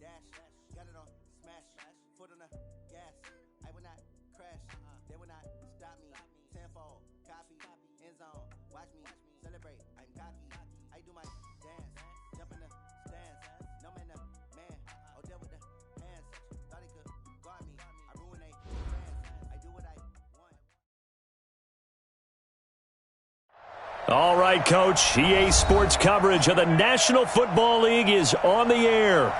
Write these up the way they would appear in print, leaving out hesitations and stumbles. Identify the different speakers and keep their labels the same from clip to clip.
Speaker 1: dash, got it on smash, foot on the gas. I will not crash, they will not stop me. Tenfold, copy, end zone, watch me celebrate. I'm cocky, I do my dance, jump in the stands. No man, the man, oh deal with the hands. Thought he could guard me, I ruin they plans. I do what I want.
Speaker 2: All right, Coach. EA Sports coverage of the National Football League is on the air.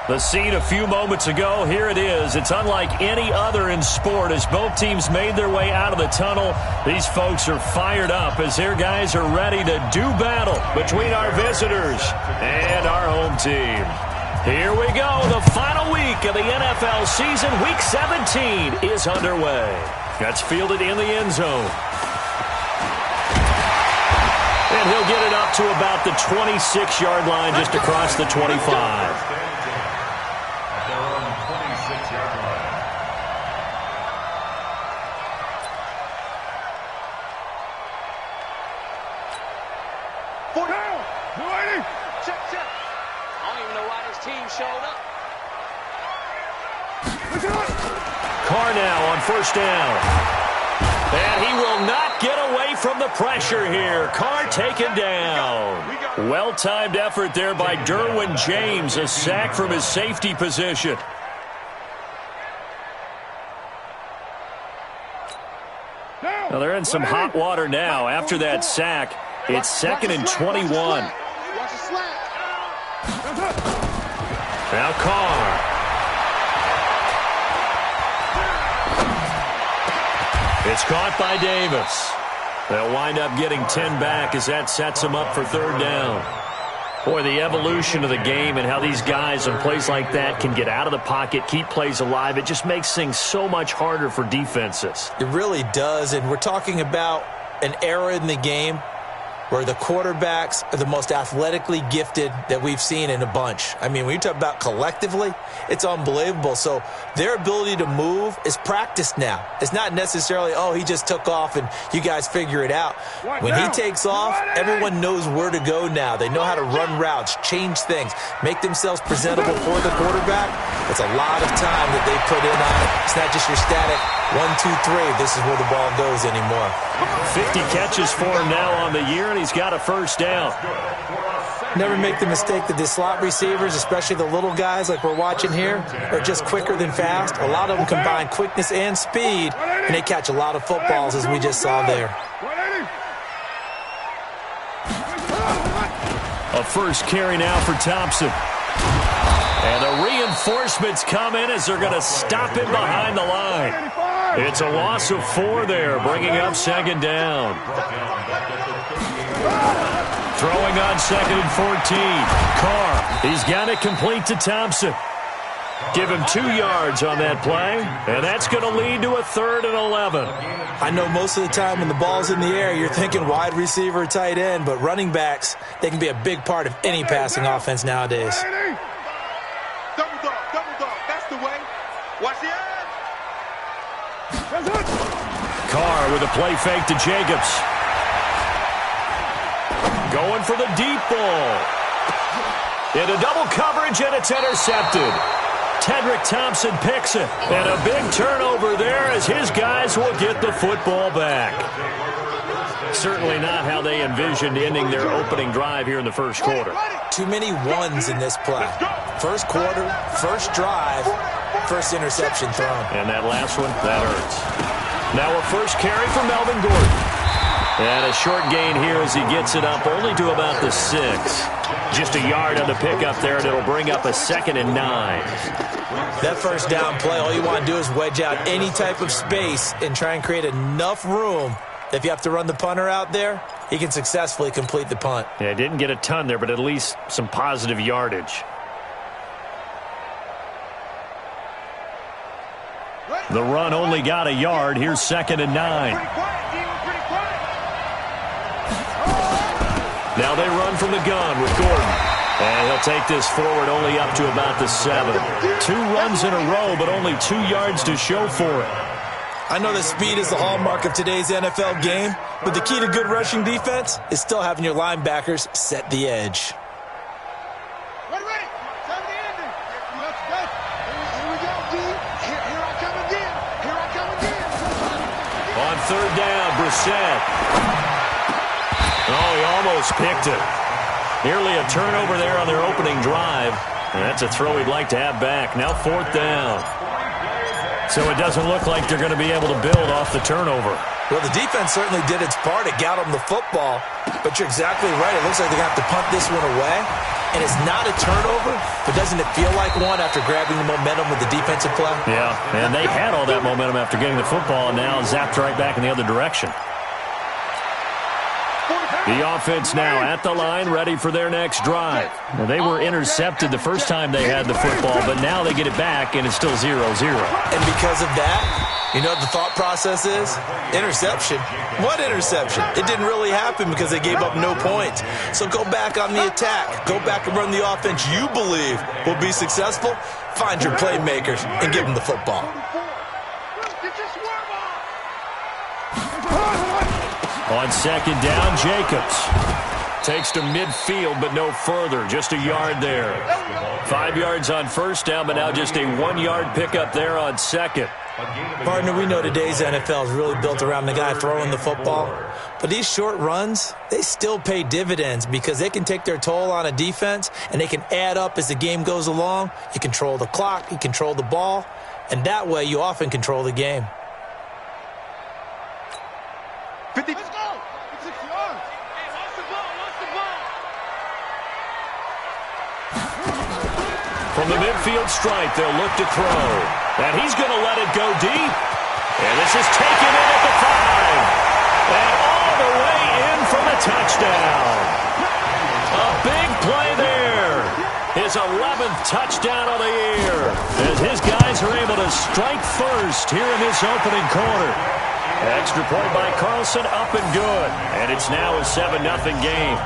Speaker 2: The scene a few moments ago, here it is. It's unlike any other in sport as both teams made their way out of the tunnel. These folks are fired up as their guys are ready to do battle between our visitors and our home team. Here we go. The final week of the NFL season. Week 17 is underway. That's fielded in the end zone. And he'll get it up to about the 26-yard line, just across the 25. Carr now on first down. And he will not get away from the pressure here. Carr taken down. Well-timed effort there by Derwin James. A sack from his safety position. Well, they're in some hot water now after that sack. It's 2nd and 21. Now Carr. It's caught by Davis. They'll wind up getting 10 back as that sets them up for third down. Boy, the evolution of the game and how these guys in plays like that can get out of the pocket, keep plays alive, it just makes things so much harder for defenses.
Speaker 3: It really does, and we're talking about an era in the game where the quarterbacks are the most athletically gifted that we've seen in a bunch. I mean, when you talk about collectively, it's unbelievable. So their ability to move is practiced now. It's not necessarily, oh, he just took off and you guys figure it out. When he takes off, everyone knows where to go now. They know how to run routes, change things, make themselves presentable for the quarterback. It's a lot of time that they put in on it. It's not just your static 1, 2, 3. This is where the ball goes anymore.
Speaker 2: 50 catches for him now on the year, and he's got a first down.
Speaker 3: Never make the mistake that the slot receivers, especially the little guys like we're watching here, are just quicker than fast. A lot of them combine quickness and speed, and they catch a lot of footballs, as we just saw there.
Speaker 2: A first carry now for Thompson. And the reinforcements come in as they're going to stop him behind the line. It's a loss of 4 there, bringing up 2nd down. Throwing on 2nd and 14. Carr, he's got it complete to Thompson. Give him 2 yards on that play, and that's going to lead to a 3rd and 11.
Speaker 3: I know most of the time when the ball's in the air, you're thinking wide receiver, tight end, but running backs, they can be a big part of any passing offense nowadays.
Speaker 4: Double dog, that's the way. Watch the edge.
Speaker 2: Carr with a play fake to Jacobs. Going for the deep ball. Into double coverage, and it's intercepted. Tedrick Thompson picks it. And a big turnover there as his guys will get the football back. Certainly not how they envisioned ending their opening drive here in the first quarter.
Speaker 3: Too many ones in this play. First quarter, first drive, first interception thrown.
Speaker 2: And that last one, that hurts. Now a first carry for Melvin Gordon. And a short gain here as he gets it up only to about the 6. Just a yard on the pickup there, and it'll bring up a 2nd and 9.
Speaker 3: That first down play, all you want to do is wedge out any type of space and try and create enough room. If you have to run the punter out there, he can successfully complete the punt.
Speaker 2: Yeah, didn't get a ton there, but at least some positive yardage. The run only got a yard. Here's 2nd and 9. Now they run from the gun with Gordon. And he'll take this forward only up to about the 7. 2 runs in a row, but only 2 yards to show for it.
Speaker 3: I know that speed is the hallmark of today's NFL game, but the key to good rushing defense is still having your linebackers set the edge.
Speaker 2: third down. Brissett. Oh, he almost picked it. Nearly a turnover there on their opening drive. And that's a throw he'd like to have back. Now fourth down. So it doesn't look like they're going to be able to build off the turnover.
Speaker 3: Well, the defense certainly did its part. It got them the football. But you're exactly right. It looks like they're going to have to punt this one away. And it's not a turnover, but doesn't it feel like one after grabbing the momentum with the defensive play?
Speaker 2: Yeah, and they had all that momentum after getting the football and now zapped right back in the other direction. The offense now at the line, ready for their next drive. Now, they were intercepted the first time they had the football, but now they get it back, and it's still 0-0.
Speaker 3: And because of that, you know what the thought process is? Interception. What interception? It didn't really happen because they gave up no points. So go back on the attack. Go back and run the offense you believe will be successful. Find your playmakers and give them the football.
Speaker 2: On second down, Jacobs takes to midfield, but no further. Just a yard there. 5 yards on first down, but now just a 1-yard pickup there on second.
Speaker 3: Partner, we know today's NFL is really built around the guy throwing the football. But these short runs, they still pay dividends because they can take their toll on a defense, and they can add up as the game goes along. You control the clock, you control the ball, and that way you often control the game.
Speaker 4: 50.
Speaker 5: Let's go! 6 yards. Hey, watch the ball, watch the ball.
Speaker 2: From the midfield stripe, they'll look to throw. And he's going to let it go deep. And this is taken in at the 5. And all the way in for the touchdown. A big play there. His 11th touchdown of the year. As his guys are able to strike first here in this opening quarter. Extra point by Carlson, up and good. And it's now a 7-0 game.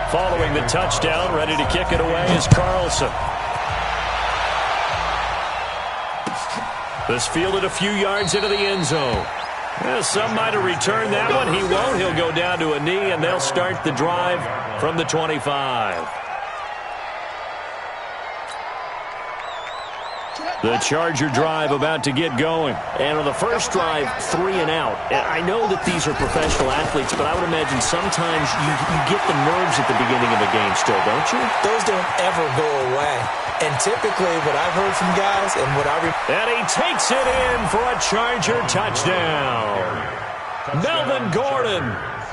Speaker 2: Following the touchdown, ready to kick it away is Carlson. This fielded a few yards into the end zone. Some might have returned that one. He won't. He'll go down to a knee, and they'll start the drive from the 25. The Charger drive about to get going. And on the first drive, 3 and out. I know that these are professional athletes, but I would imagine sometimes you get the nerves at the beginning of a game still, don't you?
Speaker 3: Those don't ever go away. And typically what I've heard from guys and what
Speaker 2: And he takes it in for a Charger touchdown. Melvin Gordon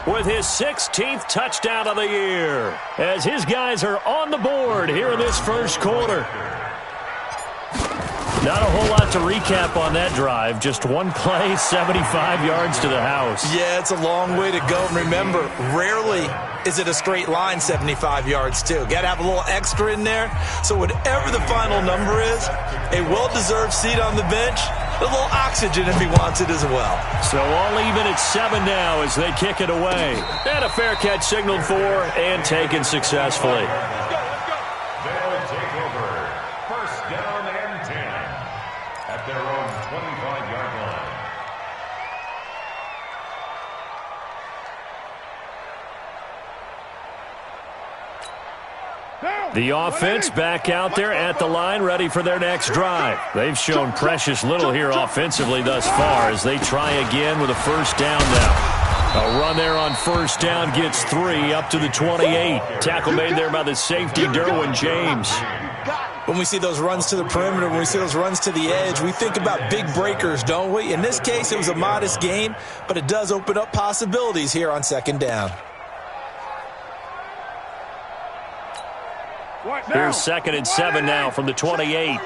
Speaker 2: with his 16th touchdown of the year. As his guys are on the board here in this first quarter. Not a whole lot to recap on that drive. Just one play, 75 yards to the house.
Speaker 3: Yeah, it's a long way to go. And remember, rarely is it a straight line 75 yards, too. Got to have a little extra in there. So whatever the final number is, a well-deserved seat on the bench, a little oxygen if he wants it as well.
Speaker 2: So all even at 7 now as they kick it away. And a fair catch signaled for and taken successfully.
Speaker 6: They'll take over. First down and 10 at their own 25-yard line.
Speaker 2: The offense back out there at the line, ready for their next drive. They've shown precious little here offensively thus far as they try again with a first down now. A run there on first down gets 3 up to the 28. Tackle made there by the safety, Derwin James.
Speaker 3: When we see those runs to the perimeter, when we see those runs to the edge, we think about big breakers, don't we? In this case, it was a modest gain, but it does open up possibilities here on second down.
Speaker 2: Here's 2nd and 7 now from the 28.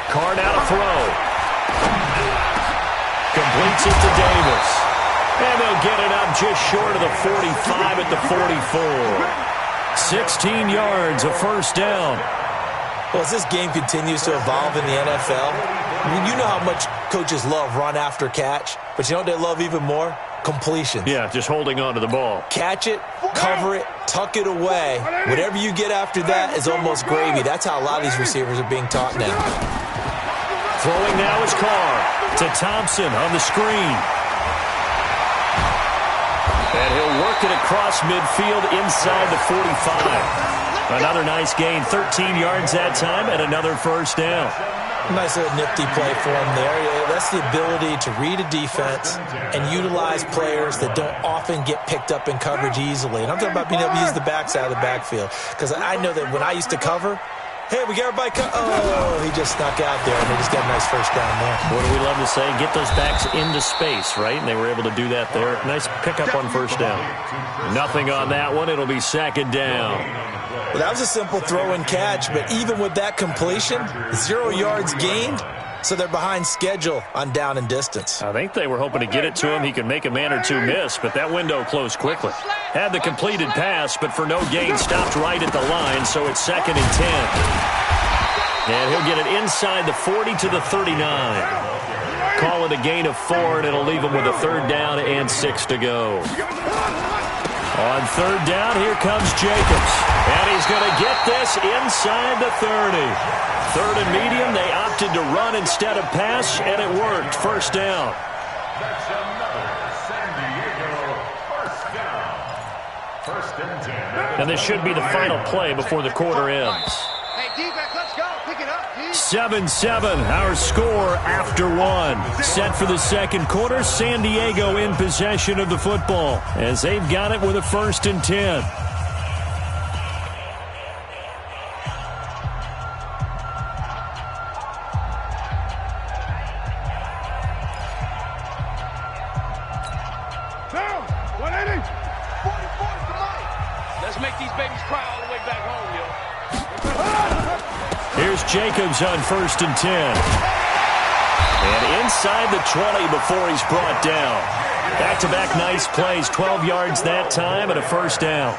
Speaker 2: Carr now to throw. Completes it to Davis. And they'll get it up just short of the 45 at the 44. 16 yards, a first down.
Speaker 3: Well, as this game continues to evolve in the NFL, I mean, you know how much coaches love run after catch, but you know what they love even more? Completions.
Speaker 2: Yeah, just holding on to the ball.
Speaker 3: Catch it, cover it, tuck it away. Whatever you get after that is almost gravy. That's how a lot of these receivers are being taught now.
Speaker 2: Throwing now is Carr to Thompson on the screen. And he'll work it across midfield inside the 45. Another nice gain, 13 yards that time, and another first down.
Speaker 3: Nice little nifty play for him there. That's the ability to read a defense and utilize players that don't often get picked up in coverage easily. And I'm talking about being able to use the backs out of the backfield. Because I know that when I used to cover, hey, we got everybody oh, he just snuck out there, and they just got a nice first down there.
Speaker 2: What do we love to say? Get those backs into space, right? And they were able to do that there. Nice pickup on first down. Nothing on that one. It'll be second down.
Speaker 3: Well, that was a simple throw and catch, but even with that completion, 0 yards gained, so they're behind schedule on down and distance.
Speaker 2: I think they were hoping to get it to him. He could make a man or two miss, but that window closed quickly. Had the completed pass, but for no gain, stopped right at the line, so it's 2nd and 10. And he'll get it inside the 40 to the 39. Call it a gain of 4, and it'll leave him with a 3rd down and 6 to go. On 3rd down, here comes Jacobs. And he's going to get this inside the 30. 3rd and medium, they opted to run instead of pass, and it worked. First down.
Speaker 6: That's another San Diego first down. 1st and 10.
Speaker 2: And this should be the final play before the quarter ends.
Speaker 5: Hey, D-back, let's go. Pick it up, D.
Speaker 2: 7-7, our score after 1. Set for the second quarter, San Diego in possession of the football as they've got it with a 1st and 10.
Speaker 5: Down, 180. 44 to Mike. Let's make these babies cry all the way back home, yo.
Speaker 2: Here's Jacobs on 1st and 10. And inside the 20 before he's brought down. Back-to-back nice plays, 12 yards that time and a first down.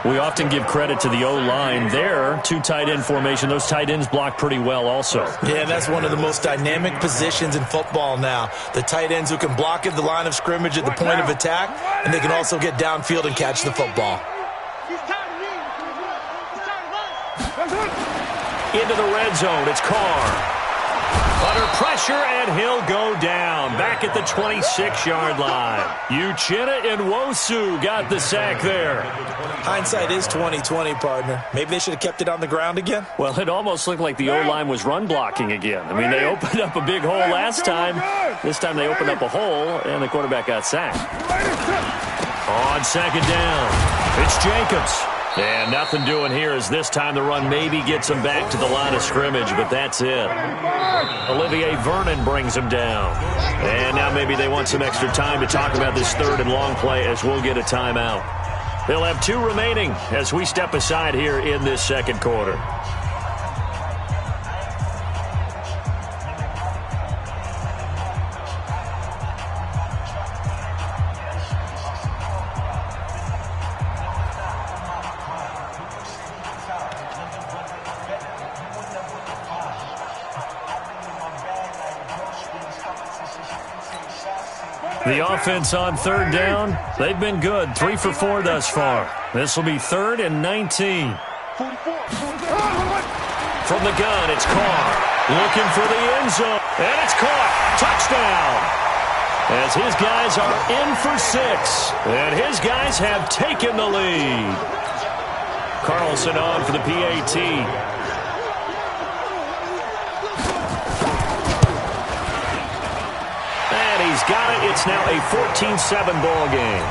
Speaker 2: We often give credit to the O-line there. 2 tight end formation. Those tight ends block pretty well also.
Speaker 3: Yeah, that's one of the most dynamic positions in football now. The tight ends who can block at the line of scrimmage at the point of attack, and they can also get downfield and catch the football.
Speaker 2: Into the red zone, it's Carr. Under pressure, and he'll go down. Back at the 26-yard line. Uchenna and Nwosu got the sack there.
Speaker 3: Hindsight is 20/20, partner. Maybe they should have kept it on the ground again.
Speaker 2: Well, it almost looked like the O-line was run blocking again. I mean, they opened up a big hole last time. This time they opened up a hole, and the quarterback got sacked. On 2nd down, it's Jacobs. And nothing doing here as this time the run maybe gets him back to the line of scrimmage, but that's it. Olivier Vernon brings him down. And now maybe they want some extra time to talk about this 3rd and long play as we'll get a timeout. They'll have 2 remaining as we step aside here in this second quarter. The offense on 3rd down, they've been good. 3 for 4 thus far. This will be 3rd and 19. From the gun, it's Carr. Looking for the end zone. And it's caught. Touchdown. As his guys are in for 6. And his guys have taken the lead. Carlson on for the PAT. He's got it. It's now a 14-7 ball game.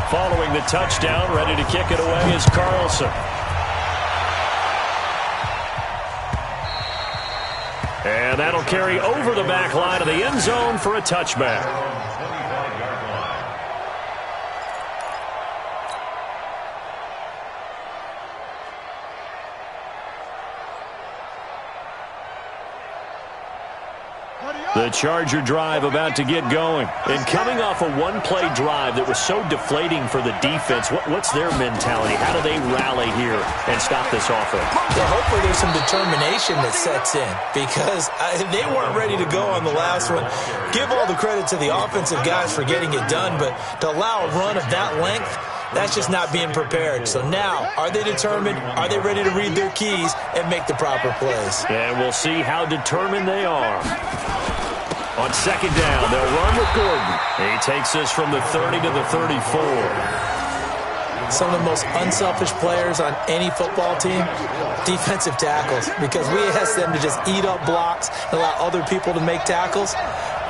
Speaker 2: Following the touchdown, ready to kick it away is Carlson. And that'll carry over the back line of the end zone for a touchback. The Charger drive about to get going. And coming off a one-play drive that was so deflating for the defense, what's their mentality? How do they rally here and stop this offense?
Speaker 3: Well, hopefully there's some determination that sets in because they weren't ready to go on the last one. Give all the credit to the offensive guys for getting it done, but to allow a run of that length, that's just not being prepared. So now, are they determined? Are they ready to read their keys and make the proper plays?
Speaker 2: And we'll see how determined they are. On second down, they'll run with Gordon. He takes us from the 30 to the 34.
Speaker 3: Some of the most unselfish players on any football team, defensive tackles, because we ask them to just eat up blocks and allow other people to make tackles.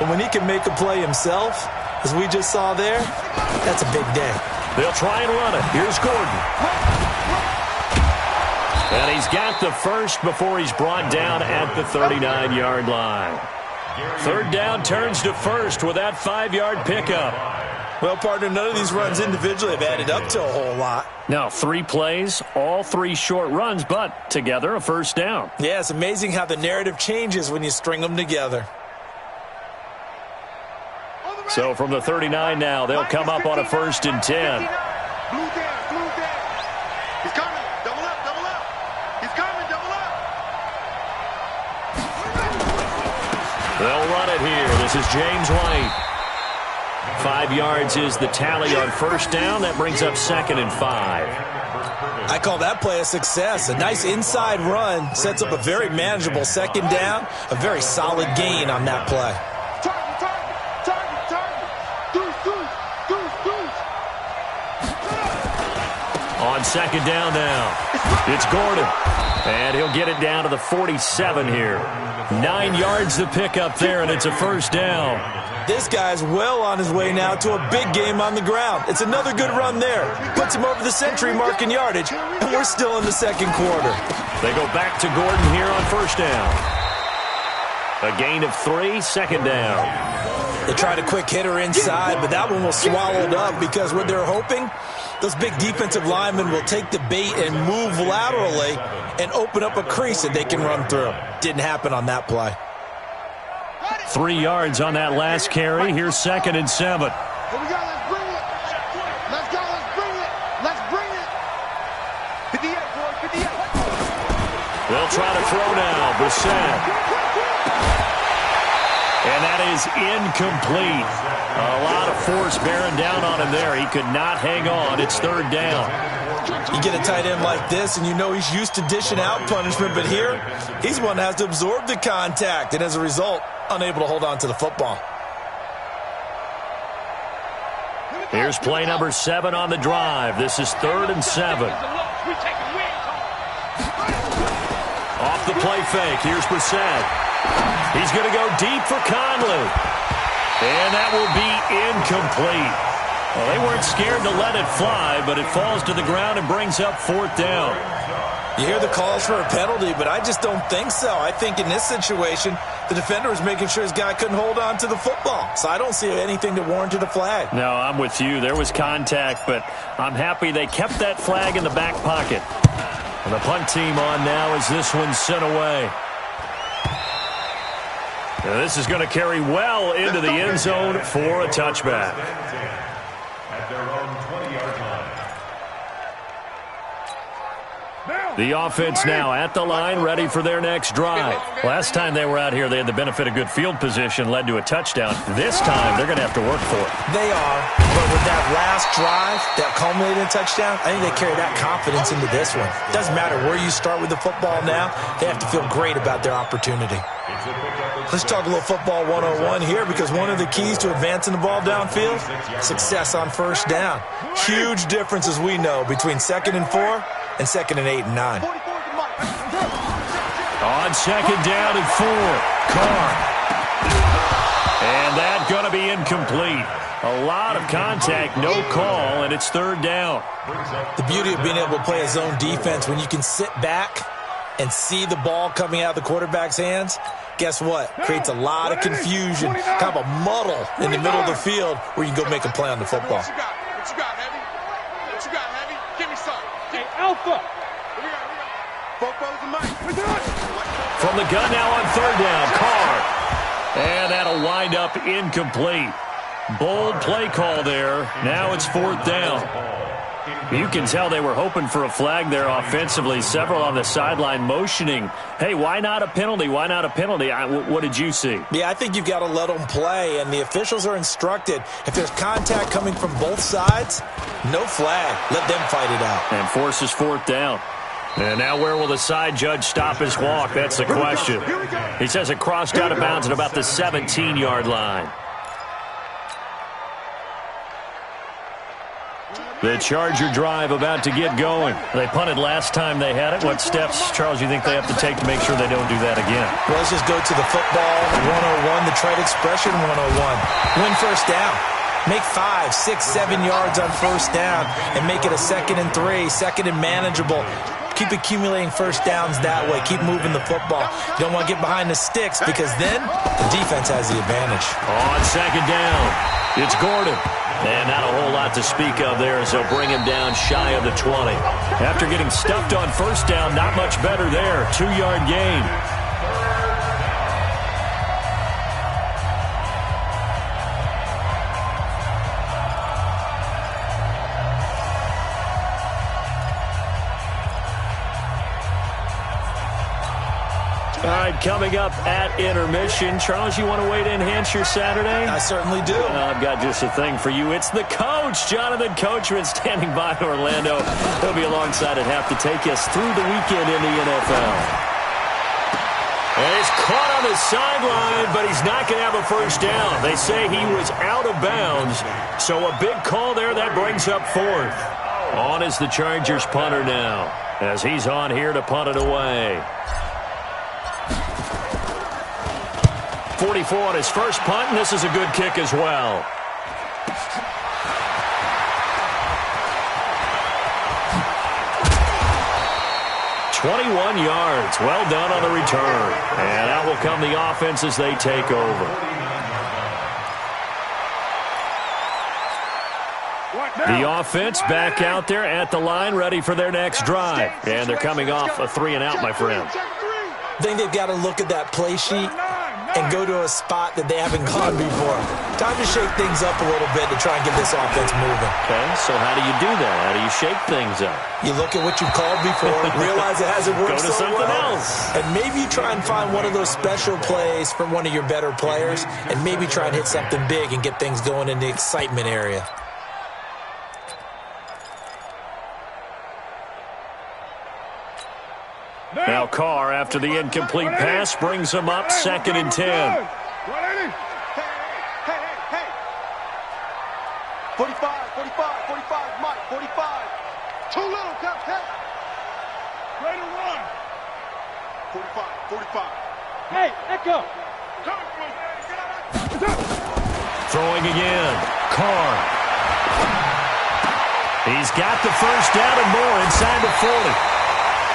Speaker 3: But when he can make a play himself, as we just saw there, that's a big day.
Speaker 2: They'll try and run it. Here's Gordon. And he's got the first before he's brought down at the 39-yard line. Third down turns to first with that 5-yard pickup.
Speaker 3: Well, partner, none of these runs individually have added up to a whole lot.
Speaker 2: Now, 3 plays, all 3 short runs, but together a first down.
Speaker 3: Yeah, it's amazing how the narrative changes when you string them together.
Speaker 2: So from the 39 now, they'll come up on a 1st and 10.
Speaker 4: Blue down, blue down. He's coming. Double up, double up. He's coming, double up.
Speaker 2: They'll run it here. This is James White. 5 yards is the tally on first down. That brings up 2nd and 5.
Speaker 3: I call that play a success. A nice inside run sets up a very manageable 2nd down. A very solid gain on that play.
Speaker 2: On 2nd down now, it's Gordon. And he'll get it down to the 47 here. 9 yards to pick up there, and it's a first down.
Speaker 3: This guy's well on his way now to a big game on the ground. It's another good run there. Puts him over the century mark in yardage, and we're still in the 2nd quarter.
Speaker 2: They go back to Gordon here on first down. A gain of 3, 2nd down.
Speaker 3: They tried a quick hitter inside, but that one was swallowed up because what they're hoping, those big defensive linemen will take the bait and move laterally and open up a crease that they can run through. Didn't happen on that play.
Speaker 2: 3 yards on that last carry. Here's 2nd and 7.
Speaker 4: Here we go, let's bring it. Let's go, let's bring it. Let's bring it. 58, boys, 58.
Speaker 2: They'll try to throw now. Brissett. And that is incomplete. A lot of force bearing down on him there. He could not hang on. It's 3rd down.
Speaker 3: You get a tight end like this, and you know he's used to dishing out punishment, but here, he's one that has to absorb the contact, and as a result, unable to hold on to the football.
Speaker 2: Here's play number 7 on the drive. This is 3rd and 7. Off the play fake. Here's Brissett. He's going to go deep for Conley. And that will be incomplete. Well, they weren't scared to let it fly, but it falls to the ground and brings up 4th down.
Speaker 3: You hear the calls for a penalty, but I just don't think so. I think in this situation, the defender was making sure his guy couldn't hold on to the football. So I don't see anything that warranted a flag.
Speaker 2: No, I'm with you. There was contact, but I'm happy they kept that flag in the back pocket. And the punt team on now as this one's sent away. Now this is going to carry well into the end zone for a touchback.
Speaker 6: At their own 20-yard line.
Speaker 2: The offense now at the line, ready for their next drive. Last time they were out here, they had the benefit of good field position, led to a touchdown. This time, they're going to have to work for it.
Speaker 3: They are, but with that last drive, that culminated in a touchdown, I think they carry that confidence into this one. Doesn't matter where you start with the football now, they have to feel great about their opportunity. Let's talk a little football 101 here, because one of the keys to advancing the ball downfield, success on first down. Huge difference, as we know, between 2nd and 4 and 2nd and 8 and 9.
Speaker 2: On 2nd down and 4, Carr. And that going to be incomplete. A lot of contact, no call, and it's 3rd down.
Speaker 3: The beauty of being able to play a zone defense when you can sit back and see the ball coming out of the quarterback's hands, guess what? Creates a lot of confusion, kind of a muddle in the middle of the field where you can go make a play on the football.
Speaker 4: What you got, Heavy? What you got, Heavy? Give me some.
Speaker 5: Hey, Alpha.
Speaker 2: From the gun now on 3rd down, Carr. And that'll wind up incomplete. Bold play call there. Now it's 4th down. You can tell they were hoping for a flag there offensively. Several on the sideline motioning, hey, why not a penalty? Why not a penalty? What did you see?
Speaker 3: Yeah, I think you've got to let them play, and the officials are instructed, if there's contact coming from both sides, no flag. Let them fight it out.
Speaker 2: And forces 4th down. And now where will the side judge stop his walk? That's the question. He says it crossed out of bounds at about the 17-yard line. The Charger drive about to get going. They punted last time they had it. What steps, Charles, you think they have to take to make sure they don't do that again?
Speaker 3: Well, let's just go to the football 101, the trade expression 101. Win first down. Make 5, 6, 7 yards on first down and make it a 2nd and 3, 2nd and manageable. Keep accumulating first downs that way. Keep moving the football. You don't want to get behind the sticks because then the defense has the advantage.
Speaker 2: On 2nd down, it's Gordon. And not a whole lot to speak of there as they'll bring him down shy of the 20. After getting stuffed on first down, not much better there. 2-yard gain. All right, coming up at intermission. Charles, you want to wait to enhance your Saturday?
Speaker 3: I certainly do.
Speaker 2: I've got just a thing for you. It's the coach, Jonathan Coachman, standing by in Orlando. He'll be alongside at half to take us through the weekend in the NFL. And he's caught on the sideline, but he's not going to have a first down. They say he was out of bounds, so a big call there. That brings up 4th. On is the Chargers punter now, as he's on here to punt it away. 44 on his first punt, and this is a good kick as well. "21 yards. Well done on the return. And out will come the offense as they take over. The offense back out there at the line, ready for their next drive. And they're coming off a 3-and-out, my friend.
Speaker 3: I think they've got to look at that play sheet and go to a spot that they haven't gone before. Time to shake things up a little bit to try and get this offense moving.
Speaker 2: Okay, so how do you do that? How do you shake things up?
Speaker 3: You look at what you've called before, realize it hasn't worked
Speaker 2: so well. Go to something else.
Speaker 3: And maybe you try and find one of those special plays from one of your better players, and maybe try and hit something big and get things going in the excitement area.
Speaker 2: Now Carr, after the incomplete pass, brings him up 2nd and 10.
Speaker 4: Hey. 45, Mike, 45. Too little, Captain. Ready to run. 45.
Speaker 5: Hey, Echo.
Speaker 2: Throwing again. Carr. He's got the first down and more inside the 40.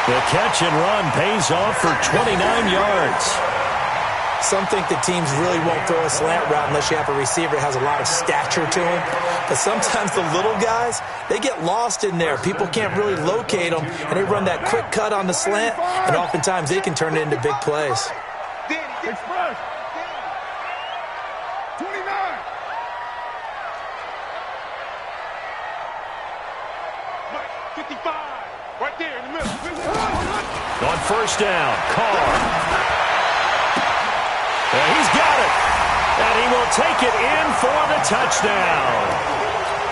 Speaker 2: The catch and run pays off for 29 yards.
Speaker 3: Some think the teams really won't throw a slant route unless you have a receiver that has a lot of stature to him. But sometimes the little guys, they get lost in there. People can't really locate them, and they run that quick cut on the slant, and oftentimes they can turn it into big plays.
Speaker 4: Express. 29. Mike, 55. Right there in the middle.
Speaker 2: On first down, Carr. And he's got it. And he will take it in for the touchdown.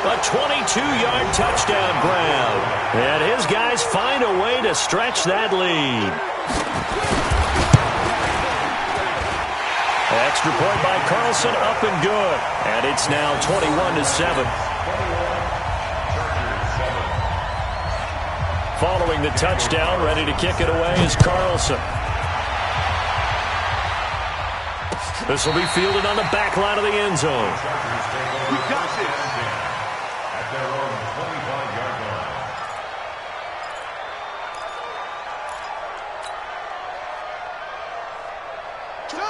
Speaker 2: A 22-yard touchdown grab. And his guys find a way to stretch that lead. Extra point by Carlson, up and good. And it's now 21-7. Following the touchdown, ready to kick it away is Carlson. This will be fielded on the back line of the end zone.
Speaker 4: We got this.
Speaker 6: At their own 25-yard line.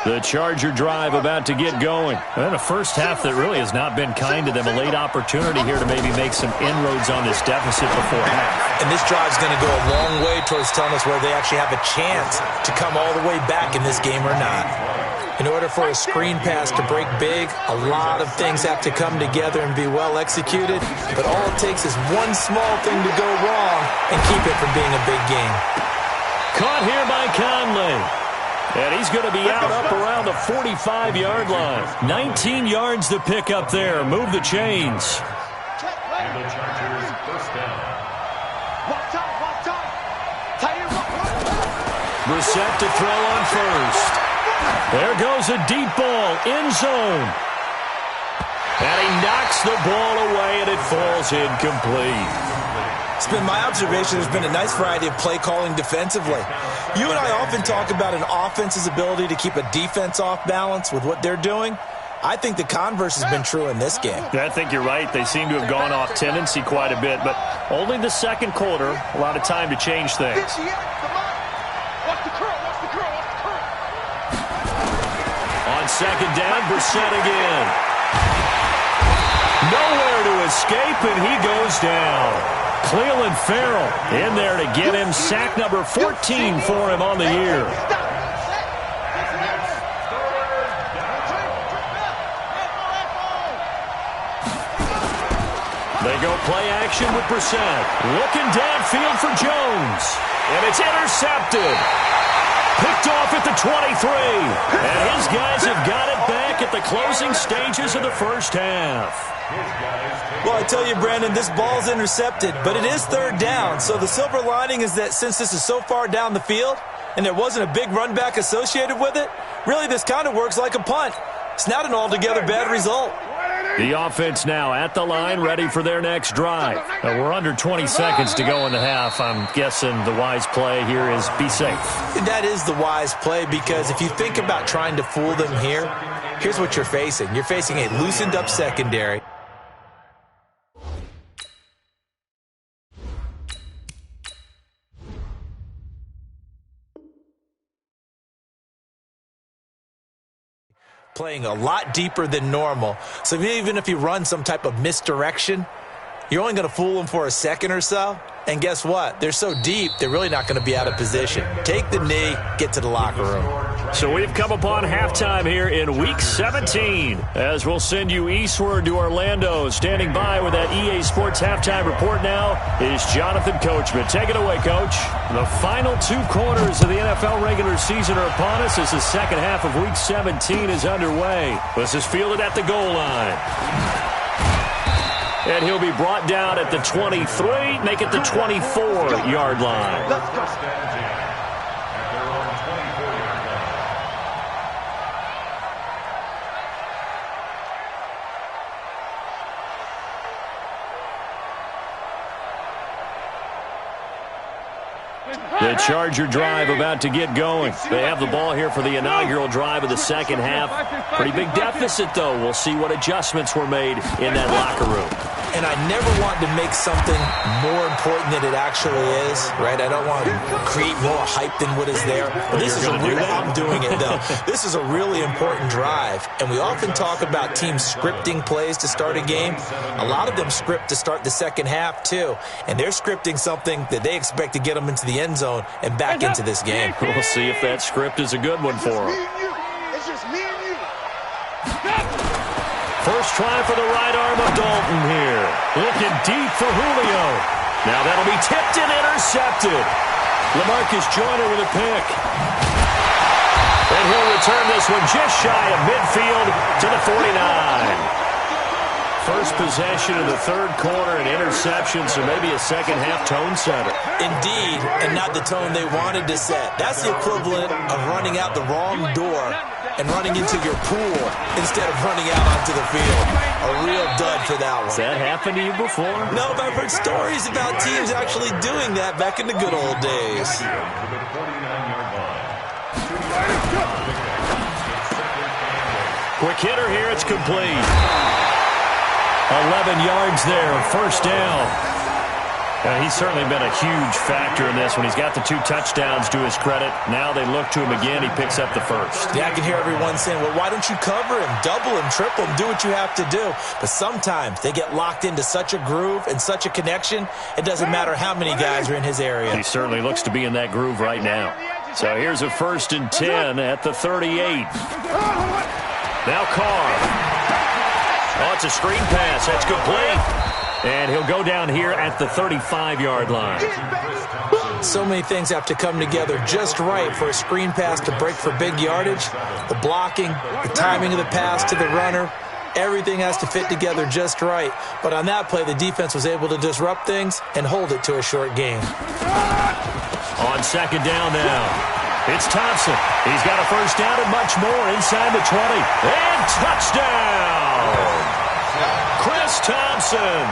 Speaker 2: The Charger drive about to get going. And a first half that really has not been kind to them. A late opportunity here to maybe make some inroads on this deficit before half.
Speaker 3: And this drive's going to go a long way towards telling us whether they actually have a chance to come all the way back in this game or not. In order for a screen pass to break big, a lot of things have to come together and be well executed. But all it takes is one small thing to go wrong and keep it from being a big game.
Speaker 2: Caught here by Conley. And he's going to be out up around the 45-yard line. 19 yards to pick up there. Move the chains.
Speaker 6: And the Chargers first down.
Speaker 4: Walk tight. Tight
Speaker 2: Brissett to throw on first. There goes a deep ball, end zone. And he knocks the ball away, and it falls incomplete.
Speaker 3: It's been my observation there's been a nice variety of play calling defensively. You and I often talk about an offense's ability to keep a defense off balance with what they're doing. I think the converse has been true in this game.
Speaker 2: I think you're right. They seem to have gone off tendency quite a bit, but only the second quarter, a lot of time to change things.
Speaker 5: Watch the curl, watch the curl, watch the curl.
Speaker 2: On second down, Brissett again. Nowhere to escape, and he goes down. Cleveland Farrell in there to get him sack number 14 for him on the year. They go play action with Brissett. Looking downfield for Jones. And it's intercepted. Picked off at the 23. And his guys have got it back at the closing stages of the first half.
Speaker 3: Well, I tell you, Brandon, this ball's intercepted, but it is third down. So the silver lining is that since this is so far down the field and there wasn't a big run back associated with it, really this kind of works like a punt. It's not an altogether bad result.
Speaker 2: The offense now at the line, ready for their next drive. We're under 20 seconds to go in the half. I'm guessing the wise play here is be safe.
Speaker 3: That is the wise play, because if you think about trying to fool them here, here's what you're facing. You're facing a loosened up secondary. Playing a lot deeper than normal. So even if you run some type of misdirection, you're only going to fool them for a second or so. And guess what? They're so deep, they're really not going to be out of position. Take the knee, get to the locker room.
Speaker 2: So we've come upon halftime here in Week 17, as we'll send you eastward to Orlando. Standing by with that EA Sports halftime report now is Jonathan Coachman. Take it away, Coach. The final two quarters of the NFL regular season are upon us as the second half of Week 17 is underway. This is fielded at the goal line. And he'll be brought down at the 23, make it the 24-yard line.
Speaker 5: Let's go.
Speaker 2: The Charger drive about to get going. They have the ball here for the inaugural drive of the second half. Pretty big deficit, though. We'll see what adjustments were made in that locker room.
Speaker 3: And I never want to make something more important than it actually is, right? I don't want to create more hype than what is there. But this is a really, I'm doing it, though. This is a really important drive. And we often talk about teams scripting plays to start a game. A lot of them script to start the second half, too. And they're scripting something that they expect to get them into the end zone and back into this game.
Speaker 2: We'll see if that script is a good one for them.
Speaker 5: It's just me and you.
Speaker 2: First try for the right arm of Dalton here. Looking deep for Julio. Now that'll be tipped and intercepted. LaMarcus Joyner with a pick. And he'll return this one just shy of midfield to the 49. First possession of the third quarter, an interception, so maybe a second-half tone setter.
Speaker 3: Indeed, and not the tone they wanted to set. That's the equivalent of running out the wrong door and running into your pool instead of running out onto the field. A real dud for that one.
Speaker 2: Has that happened to you before?
Speaker 3: No, but I've heard stories about teams actually doing that back in the good old days.
Speaker 2: Quick hitter here, it's complete. 11 yards there, first down. He's certainly been a huge factor in this when he's got the 2 touchdowns to his credit. Now they look to him again. He picks up the first.
Speaker 3: Yeah, I can hear everyone saying, well, why don't you cover him, double him, triple him, do what you have to do. But sometimes they get locked into such a groove and such a connection, it doesn't matter how many guys are in his area.
Speaker 2: He certainly looks to be in that groove right now. So here's a 1st and 10 at the 38. Now Carr. Oh, it's a screen pass. That's complete. And he'll go down here at the 35-yard line.
Speaker 3: So many things have to come together just right for a screen pass to break for big yardage. The blocking, the timing of the pass to the runner, everything has to fit together just right. But on that play, the defense was able to disrupt things and hold it to a short game.
Speaker 2: On second down now. It's Thompson. He's got a first down and much more inside the 20. And touchdown! Chris Thompson,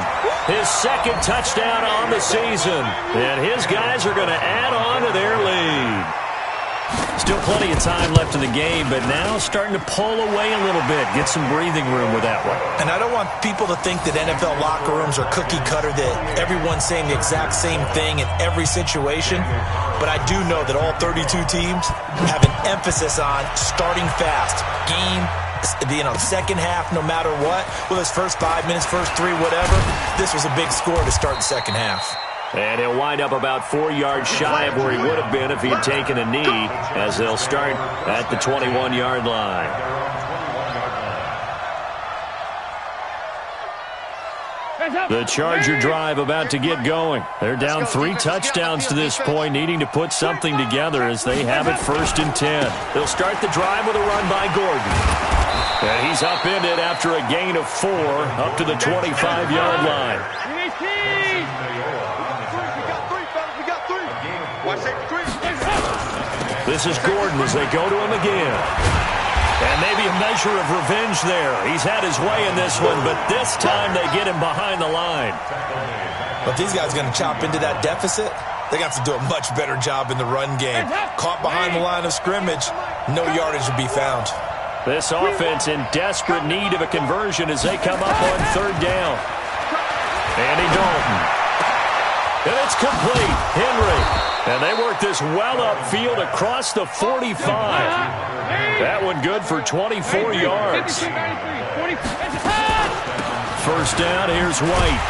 Speaker 2: his second touchdown on the season. And his guys are going to add on to their lead. Still plenty of time left in the game, but now starting to pull away a little bit. Get some breathing room with that one.
Speaker 3: And I don't want people to think that NFL locker rooms are cookie cutter, that everyone's saying the exact same thing in every situation. But I do know that all 32 teams have an emphasis on starting fast. Second half, no matter what. Well, his first 5 minutes, first 3, whatever. This was a big score to start the second half.
Speaker 2: And he'll wind up about 4 yards shy of where he would have been if he had taken a knee, as they'll start at the 21-yard line. The Charger drive about to get going. They're down 3 touchdowns to this point, needing to put something together as they have it 1st and 10. They'll start the drive with a run by Gordon. And he's upended after a gain of 4 up to the 25-yard line. This is Gordon as they go to him again. And maybe a measure of revenge there. He's had his way in this one, but this time they get him behind the line.
Speaker 3: But if these guys are going to chop into that deficit, they got to do a much better job in the run game. Caught behind the line of scrimmage, no yardage to be found.
Speaker 2: This offense in desperate need of a conversion as they come up on 3rd down. Andy Dalton. And it's complete. Henry. And they work this well upfield across the 45. That one good for 24 yards. First down, here's White.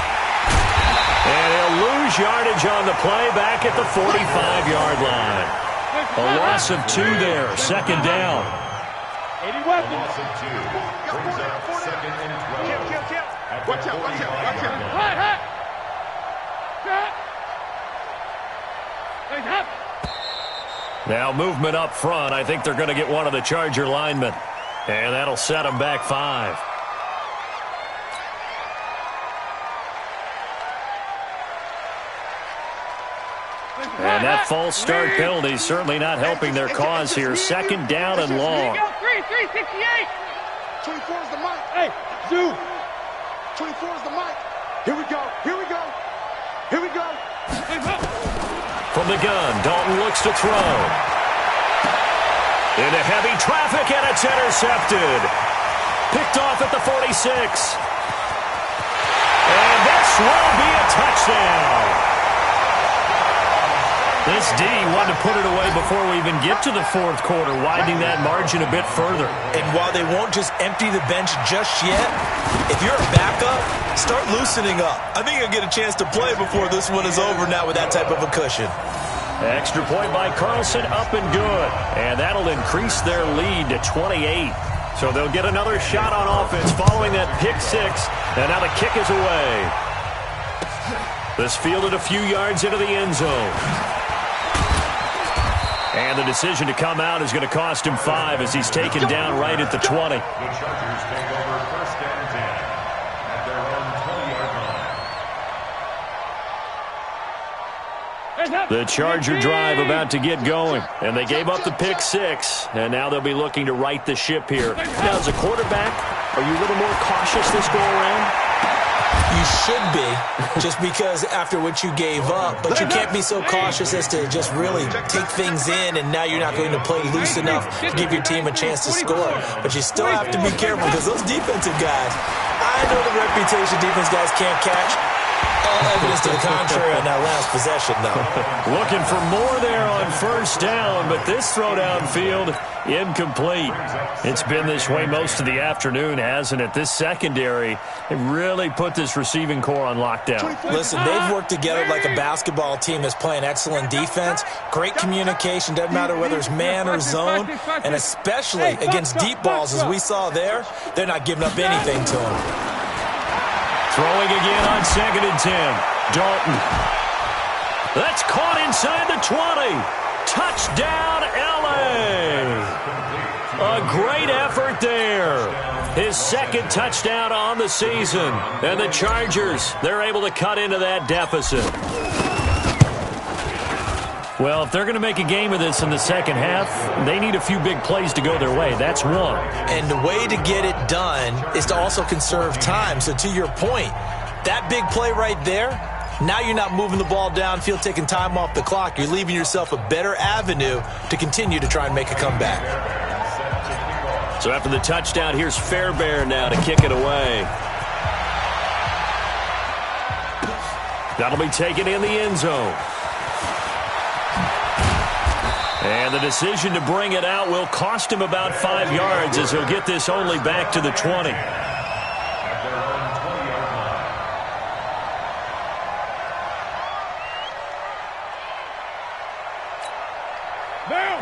Speaker 2: And he'll lose yardage on the play back at the 45-yard line. A loss of 2 there, 2nd down.
Speaker 5: 80 weapons.
Speaker 6: Loss of 2. Brings up 2nd and 12.
Speaker 4: Watch out.
Speaker 5: Hot.
Speaker 2: Now movement up front. I think they're going to get one of the Charger linemen. And that'll set them back 5. And that false start penalty certainly not helping their cause here. 2nd down and long.
Speaker 5: 368.
Speaker 4: 24 is the mic.
Speaker 5: Hey, Zoo.
Speaker 4: 24 is the mic. Here we go.
Speaker 2: From the gun, Dalton looks to throw. Into heavy traffic, and it's intercepted. Picked off at the 46. And this will be a touchdown. This D wanted to put it away before we even get to the 4th quarter, widening that margin a bit further.
Speaker 3: And while they won't just empty the bench just yet, if you're a backup, start loosening up. I think you'll get a chance to play before this one is over now with that type of a cushion.
Speaker 2: Extra point by Carlson, up and good. And that'll increase their lead to 28. So they'll get another shot on offense following that pick 6. And now the kick is away. This fielded a few yards into the end zone. And the decision to come out is going to cost him 5 as he's taken down right at the 20.
Speaker 6: The Chargers take over 1st and 10 at their own 20-yard line.
Speaker 2: The Charger drive about to get going. And they gave up the pick 6. And now they'll be looking to right the ship here. Now, as a quarterback, are you a little more cautious this go around?
Speaker 3: You should be, just because after what you gave up, but you can't be so cautious as to just really take things in, and now you're not going to play loose enough to give your team a chance to score. But you still have to be careful because those defensive guys, I know the reputation defense guys can't catch. All evidence to the contrary on that last possession, though.
Speaker 2: Looking for more there on 1st down, but this throw downfield, incomplete. It's been this way most of the afternoon, hasn't it? This secondary, it really put this receiving core on lockdown.
Speaker 3: Listen, they've worked together like a basketball team that's playing excellent defense. Great communication, doesn't matter whether it's man or zone, and especially against deep balls, as we saw there, they're not giving up anything to them.
Speaker 2: Throwing again on 2nd and 10. Dalton. That's caught inside the 20. Touchdown, L.A. A great effort there. His 2nd touchdown on the season. And the Chargers, they're able to cut into that deficit. Well, if they're going to make a game of this in the second half, they need a few big plays to go their way. That's one.
Speaker 3: And the way to get it done is to also conserve time. So to your point, that big play right there, now you're not moving the ball downfield, taking time off the clock. You're leaving yourself a better avenue to continue to try and make a comeback.
Speaker 2: So after the touchdown, here's Fairbairn now to kick it away. That'll be taken in the end zone. And the decision to bring it out will cost him about 5 yards as he'll get this only back to the 20.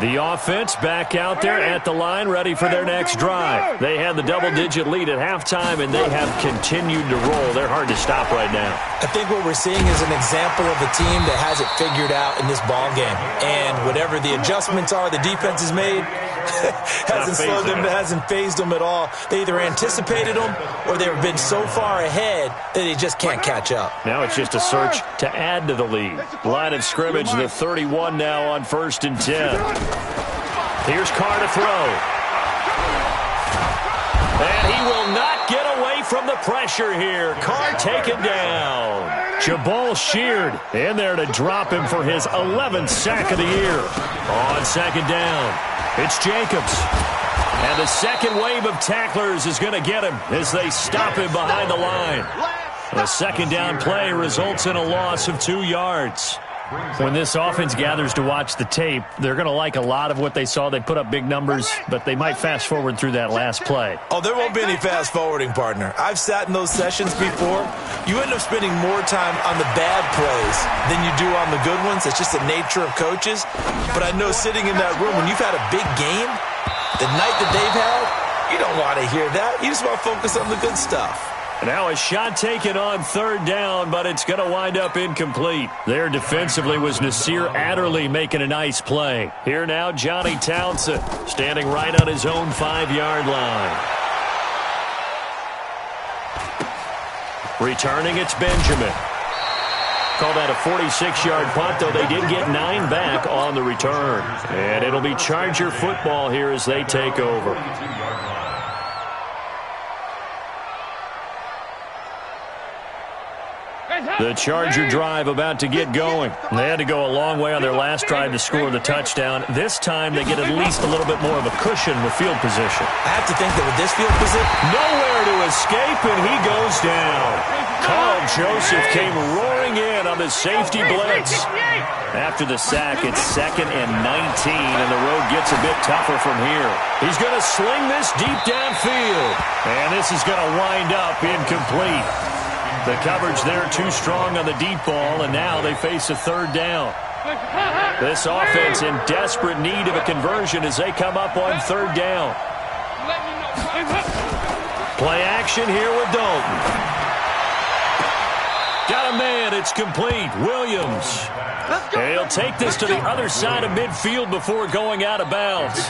Speaker 2: The offense back out there at the line, ready for their next drive. They had the double-digit lead at halftime, and they have continued to roll. They're hard to stop right now.
Speaker 3: I think what we're seeing is an example of a team that has it figured out in this ball game. And whatever the adjustments are the defense has made, hasn't slowed them, hasn't phased them at all. They either anticipated them or they've been so far ahead that they just can't catch up.
Speaker 2: Now it's just a search to add to the lead. Line of scrimmage, the 31 now on 1st and 10. Here's Carr to throw. And he will not get away from the pressure here. Carr taken down. Jabal Sheard in there to drop him for his 11th sack of the year. On 2nd down, it's Jacobs. And the second wave of tacklers is going to get him as they stop him behind the line. The 2nd down play results in a loss of 2 yards. When this offense gathers to watch the tape, they're going to like a lot of what they saw. They put up big numbers, but they might fast forward through that last play.
Speaker 3: Oh, there won't be any fast forwarding, partner. I've sat in those sessions before. You end up spending more time on the bad plays than you do on the good ones. It's just the nature of coaches. But I know sitting in that room, when you've had a big game, the night that they've had, you don't want to hear that. You just want to focus on the good stuff.
Speaker 2: Now a shot taken on 3rd down, but it's going to wind up incomplete. There defensively was Nasir Adderley making a nice play. Here now, Johnny Townsend standing right on his own 5-yard line. Returning, it's Benjamin. Call that a 46-yard punt, though they did get 9 back on the return. And it'll be Charger football here as they take over. The Charger drive about to get going. They had to go a long way on their last drive to score the touchdown. This time they get at least a little bit more of a cushion with field position.
Speaker 3: I have to think that with this field position,
Speaker 2: nowhere to escape, and he goes down. Carl Joseph came roaring in on the safety blitz. After the sack, it's 2nd and 19, and the road gets a bit tougher from here. He's going to sling this deep downfield, and this is going to wind up incomplete. The coverage there too strong on the deep ball, and now they face a 3rd down. This offense in desperate need of a conversion as they come up on 3rd down. Play action here with Dalton. Got a man, it's complete. Williams. And he'll take this to the other side of midfield before going out of bounds.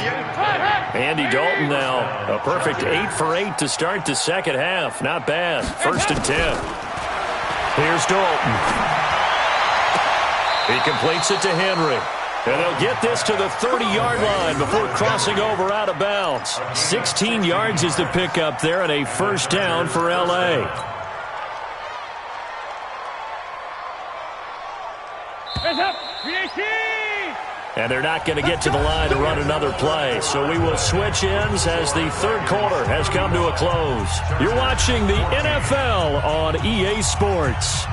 Speaker 2: Andy Dalton now, a perfect 8 for 8 to start the second half. Not bad. 1st and 10. Here's Dalton. He completes it to Henry. And they'll get this to the 30-yard line before crossing over out of bounds. 16 yards is the pickup there, and a 1st down for L.A. And they're not going to get to the line to run another play. So we will switch ends as the 3rd quarter has come to a close. You're watching the NFL on EA Sports.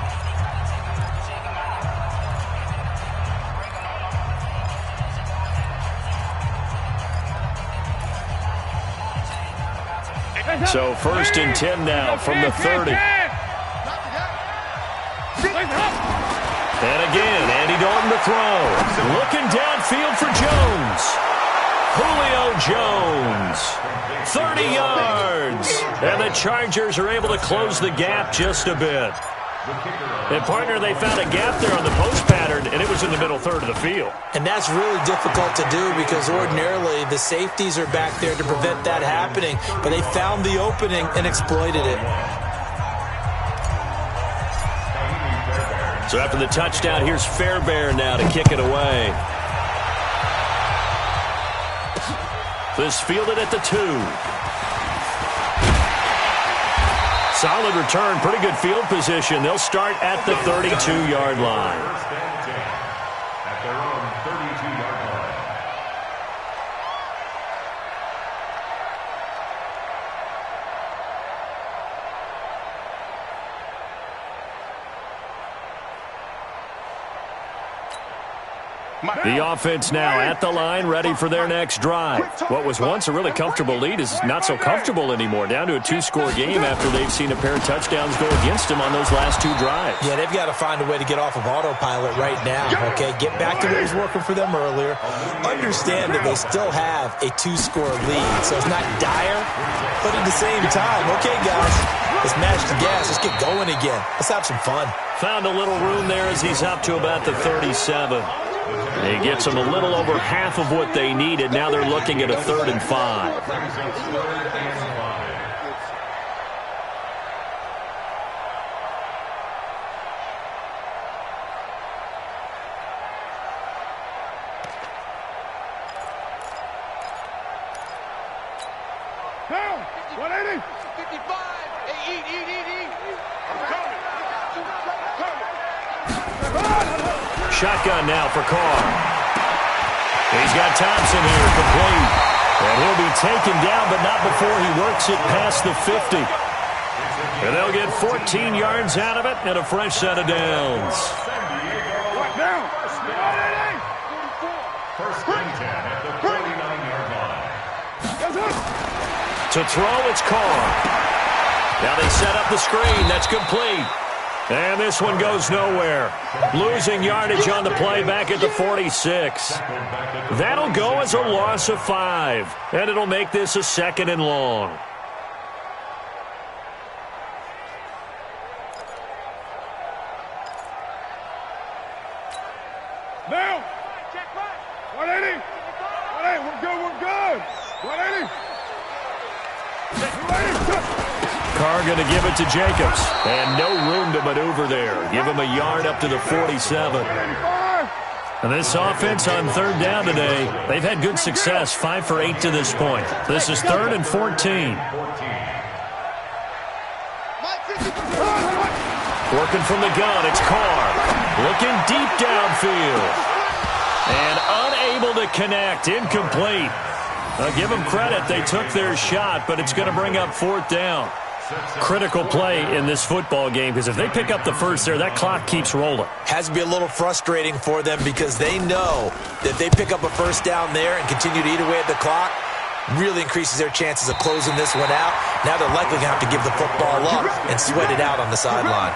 Speaker 2: So 1st and 10 now from the 30. And again, Andy Dalton to throw. Looking downfield for Jones. Julio Jones. 30 yards. And the Chargers are able to close the gap just a bit. And, partner, they found a gap there on the post pattern, and it was in the middle 3rd of the field.
Speaker 3: And that's really difficult to do because ordinarily the safeties are back there to prevent that happening. But they found the opening and exploited it.
Speaker 2: So after the touchdown, here's Fairbairn now to kick it away. This fielded at the 2. Solid return, pretty good field position. They'll start at the 32-yard line.
Speaker 6: First and 10 at their own 32-yard line.
Speaker 2: The offense now at the line, ready for their next drive. What was once a really comfortable lead is not so comfortable anymore. Down to a 2-score game after they've seen a pair of touchdowns go against them on those last 2 drives.
Speaker 3: Yeah, they've got to find a way to get off of autopilot right now, okay? Get back to what was working for them earlier. Understand that they still have a 2-score lead, so it's not dire, but at the same time, okay, guys, let's match the gas. Let's get going again. Let's have some fun.
Speaker 2: Found a little room there as he's up to about the 37. He gets them a little over half of what they needed. Now they're looking at a 3rd and 5.
Speaker 4: Down. 180.
Speaker 5: 55. Hey, eat.
Speaker 2: Shotgun now for Carr. He's got Thompson here, complete. And he'll be taken down, but not before he works it past the 50. And they'll get 14 yards out of it and a fresh set of downs.
Speaker 4: Down.
Speaker 6: First and 10 at the 49-yard line.
Speaker 2: To throw, it's Carr. Now they set up the screen. That's complete. And this one goes nowhere. Losing yardage on the play back at the 46. That'll go as a loss of 5. And it'll make this a 2nd and long.
Speaker 4: Down. 180. 180. We're good. 180. 180.
Speaker 2: Carr going to give it to Jacobs. And no room to maneuver there. Give him a yard up to the 47. And this offense on 3rd down today, they've had good success. 5 for 8 to this point. This is 3rd and 14. Working from the gun, it's Carr. Looking deep downfield. And unable to connect. Incomplete. Give them credit. They took their shot, but it's going to bring up 4th down. Critical play in this football game, because if they pick up the first there, that clock keeps rolling.
Speaker 3: Has to be a little frustrating for them because they know that if they pick up a first down there and continue to eat away at the clock, really increases their chances of closing this one out. Now they're likely going to have to give the football up and sweat it out on the sideline.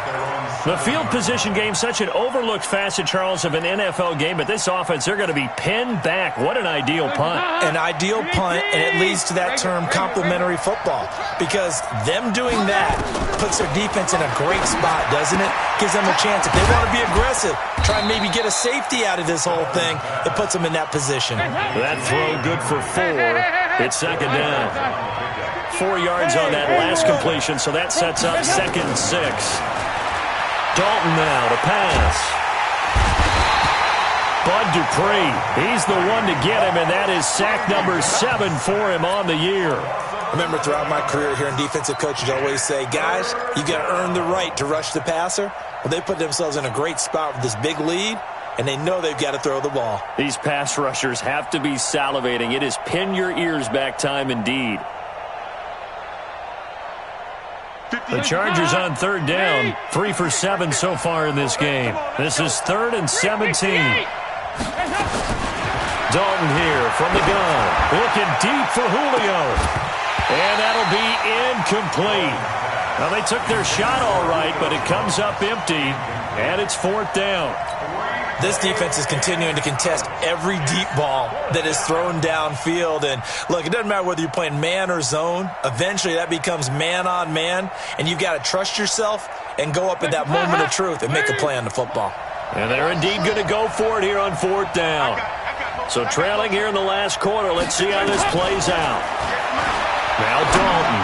Speaker 2: The field position game, such an overlooked facet, Charles, of an NFL game, but this offense, they're going to be pinned back. What an ideal punt.
Speaker 3: An ideal punt, and it leads to that term complementary football, because them doing that puts their defense in a great spot, doesn't it? Gives them a chance. If they want to be aggressive, try and maybe get a safety out of this whole thing, it puts them in that position.
Speaker 2: That throw good for 4. It's 2nd down. 4 yards on that last completion, so that sets up 2nd and 6. Dalton now to pass. Bud Dupree, he's the one to get him, and that is sack number 7 for him on the year.
Speaker 3: Remember, throughout my career here in defensive coaches, I always say, guys, you got to earn the right to rush the passer. Well, they put themselves in a great spot with this big lead, and they know they've got to throw the ball.
Speaker 2: These pass rushers have to be salivating. It is pin your ears back time indeed. The Chargers on 3rd down, 3 for 7 so far in this game. This is 3rd and 17. Dalton here from the gun, looking deep for Julio. And that'll be incomplete. Now, they took their shot all right, but it comes up empty, and it's 4th down.
Speaker 3: This defense is continuing to contest every deep ball that is thrown downfield. And, look, it doesn't matter whether you're playing man or zone. Eventually, that becomes man on man, and you've got to trust yourself and go up at that moment of truth and make a play on the football.
Speaker 2: And they're indeed going to go for it here on 4th down. So trailing here in the last quarter, let's see how this plays out. Now Dalton.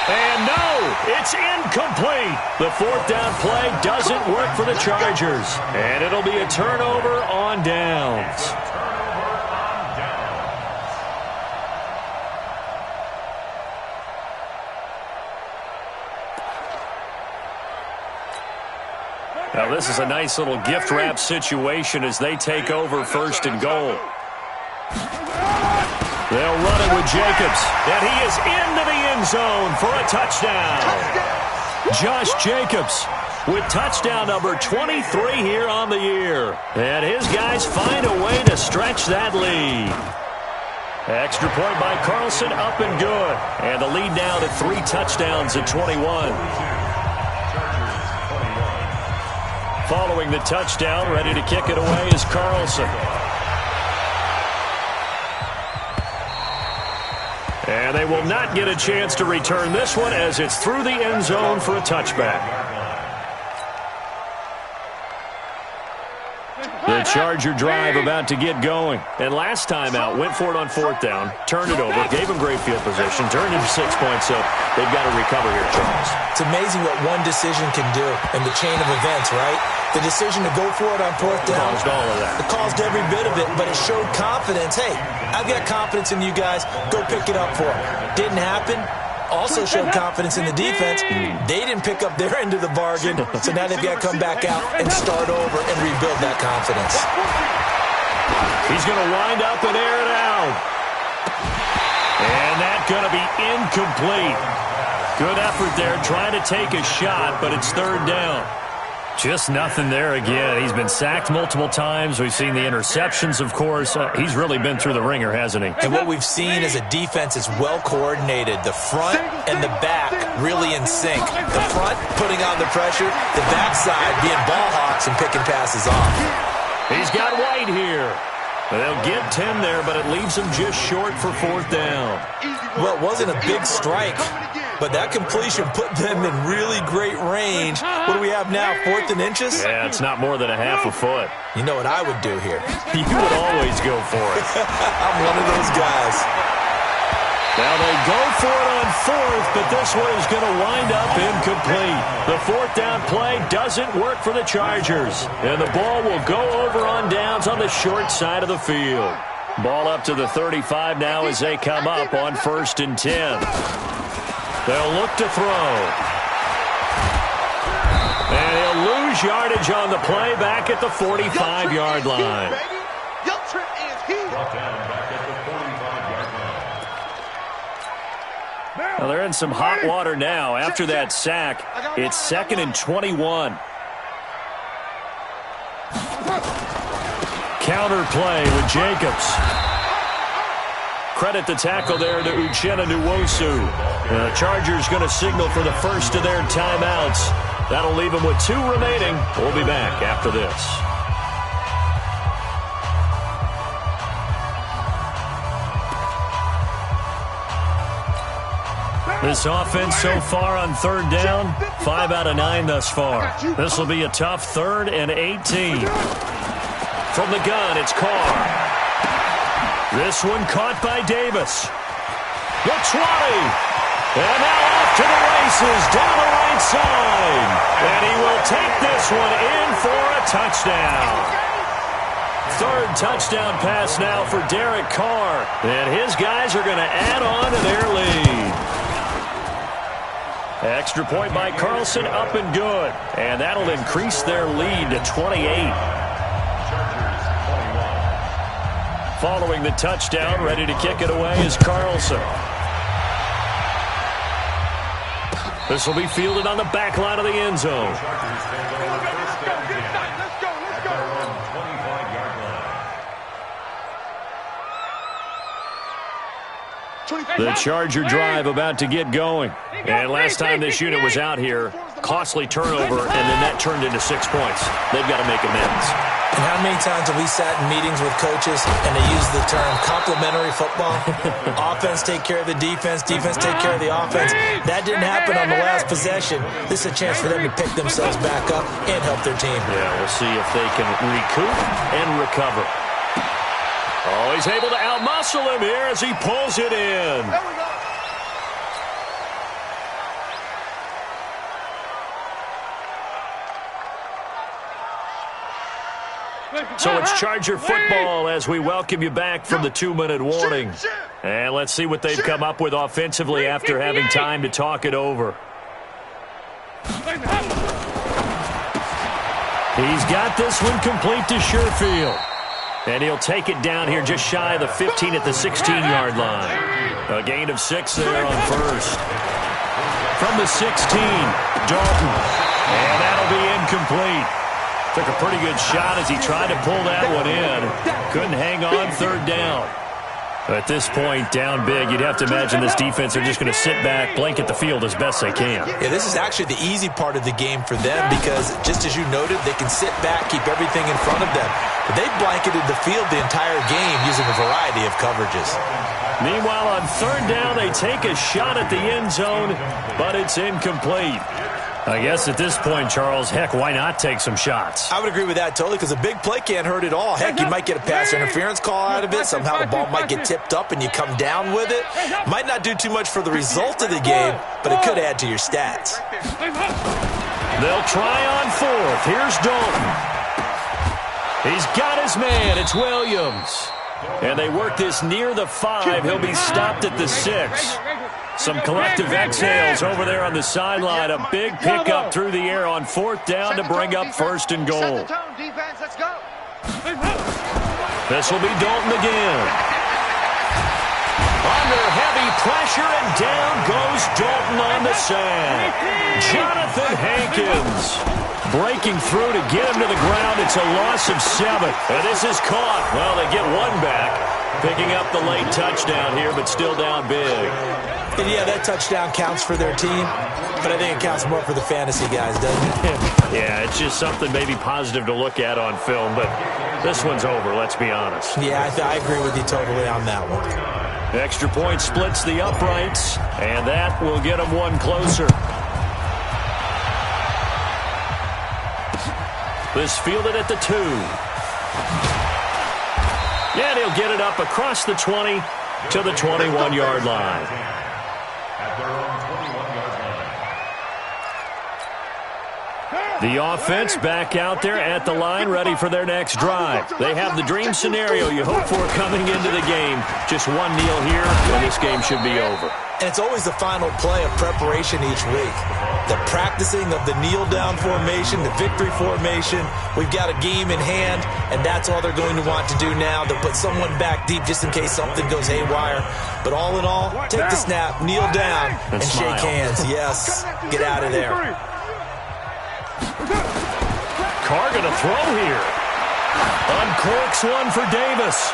Speaker 2: And no, It's incomplete. The fourth down play doesn't work for the Chargers. And it'll be a turnover on downs. Now, this is a nice little gift wrap situation as they take over first and goal. They'll run it with Jacobs, and he is into the end zone for a touchdown. Josh Jacobs with touchdown number 23 here on the year. And his guys find a way to stretch that lead. Extra point by Carlson, up and good. And the lead now to 3 touchdowns at 21. Following the touchdown, ready to kick it away is Carlson. And they will not get a chance to return this one as it's through the end zone for a touchback. The Charger drive about to get going. And last time out, went for it on fourth down, turned it over, gave them great field position, turned into 6 points, so they've got to recover here, Charles.
Speaker 3: It's amazing what one decision can do in the chain of events, right? The decision to go for it on fourth down.
Speaker 2: Caused all of that.
Speaker 3: It caused every bit of it, but it showed confidence. Hey, I've got confidence in you guys. Go pick it up for them. Didn't happen. Also showed confidence in the defense. They didn't pick up their end of the bargain, so now they've got to come back out and start over and rebuild that confidence.
Speaker 2: He's going to wind up and air it out. And that's going to be incomplete. Good effort there trying to take a shot, but it's third down. Just nothing there again. He's been sacked multiple times. We've seen the interceptions, of course. He's really been through the ringer, hasn't he?
Speaker 3: And what we've seen is a defense is well coordinated. The front and the back really in sync. The front putting on the pressure. The backside being ball hawks and picking passes off.
Speaker 2: He's got White here. They'll get 10 there, but it leaves him just short for fourth down.
Speaker 3: Well, it wasn't a big strike, but that completion put them in really great range. What do we have now, 4th and inches?
Speaker 2: Yeah, it's not more than a half a foot.
Speaker 3: You know what I would do here?
Speaker 2: You would always go for it.
Speaker 3: I'm one of those guys.
Speaker 2: Now they go for it on fourth, but this one is going to wind up incomplete. The fourth down play doesn't work for the Chargers, and the ball will go over on downs on the short side of the field. Ball up to the 35 now as they come up on 1st and 10. They'll look to throw. And he'll lose yardage on the play back at the 45-yard line. Well, they're in some hot water now. After that sack, it's 2nd and 21. Counter play with Jacobs. Credit the tackle there to Uchenna Nwosu. The Chargers going to signal for the first of their timeouts. That'll leave them with 2 remaining. We'll be back after this. This offense so far on third down, 5 out of 9 thus far. This will be a tough 3rd and 18. From the gun, it's Carr. This one caught by Davis. The 20. And now off to the races down the right side. And he will take this one in for a touchdown. 3rd touchdown pass now for Derek Carr. And his guys are going to add on to their lead. Extra point by Carlson, up and good. And that'll increase their lead to 28. Following the touchdown, ready to kick it away is Carlson. This will be fielded on the back line of the end zone. The Charger drive about to get going. And last time this unit was out here, costly turnover, and then that turned into 6 points. They've got to make amends.
Speaker 3: And how many times have we sat in meetings with coaches and they use the term complementary football? Offense take care of the defense, defense take care of the offense. That didn't happen on the last possession. This is a chance for them to pick themselves back up and help their team.
Speaker 2: Yeah, we'll see if they can recoup and recover. Oh, he's able to outmuscle him here as he pulls it in. So it's Charger football as we welcome you back from the 2-minute warning. And let's see what they've come up with offensively after having time to talk it over. He's got this one complete to Sherfield. And he'll take it down here just shy of the 15 at the 16-yard line. A gain of 6 there on first. From the 16, Dalton. And that'll be incomplete. Took a pretty good shot as he tried to pull that one in. Couldn't hang on third down. At this point, down big, you'd have to imagine this defense are just going to sit back, blanket the field as best they can.
Speaker 3: Yeah, this is actually the easy part of the game for them because, just as you noted, they can sit back, keep everything in front of them. But they've blanketed the field the entire game using a variety of coverages.
Speaker 2: Meanwhile, on third down, they take a shot at the end zone, but it's incomplete. I guess at this point, Charles, heck, why not take some shots?
Speaker 3: I would agree with that totally because a big play can't hurt at all. Heck, you might get a pass interference call out of it. Somehow the ball might get tipped up and you come down with it. Might not do too much for the result of the game, but it could add to your stats.
Speaker 2: They'll try on fourth. Here's Dalton. He's got his man. It's Williams. And they work this near the 5. He'll be stopped at the 6. Some collective exhales over there on the sideline. A big pickup through the air on fourth down to bring up first and goal. This will be Dalton again. Under heavy pressure, and down goes Dalton on the sack. Jonathan Hankins breaking through to get him to the ground. It's a loss of 7. And this is caught. Well, they get one back, picking up the late touchdown here, but still down big.
Speaker 3: And yeah, that touchdown counts for their team, but I think it counts more for the fantasy guys, doesn't it?
Speaker 2: Yeah, it's just something maybe positive to look at on film, but this one's over, let's be honest.
Speaker 3: Yeah, I agree with you totally on that one.
Speaker 2: Extra point splits the uprights, and that will get them one closer. This fielded at the 2. And he'll get it up across the 20 to the 21-yard line.
Speaker 6: At their own 21-yard line.
Speaker 2: The offense back out there at the line, ready for their next drive. They have the dream scenario you hope for coming into the game. Just one kneel here, and this game should be over.
Speaker 3: And it's always the final play of preparation each week. The practicing of the kneel-down formation, the victory formation. We've got a game in hand, and that's all they're going to want to do now. They'll put someone back deep just in case something goes haywire. But all in all, take the snap, kneel down, and shake hands. Yes, get out of there.
Speaker 2: Carr going to throw here. Uncorks one for Davis.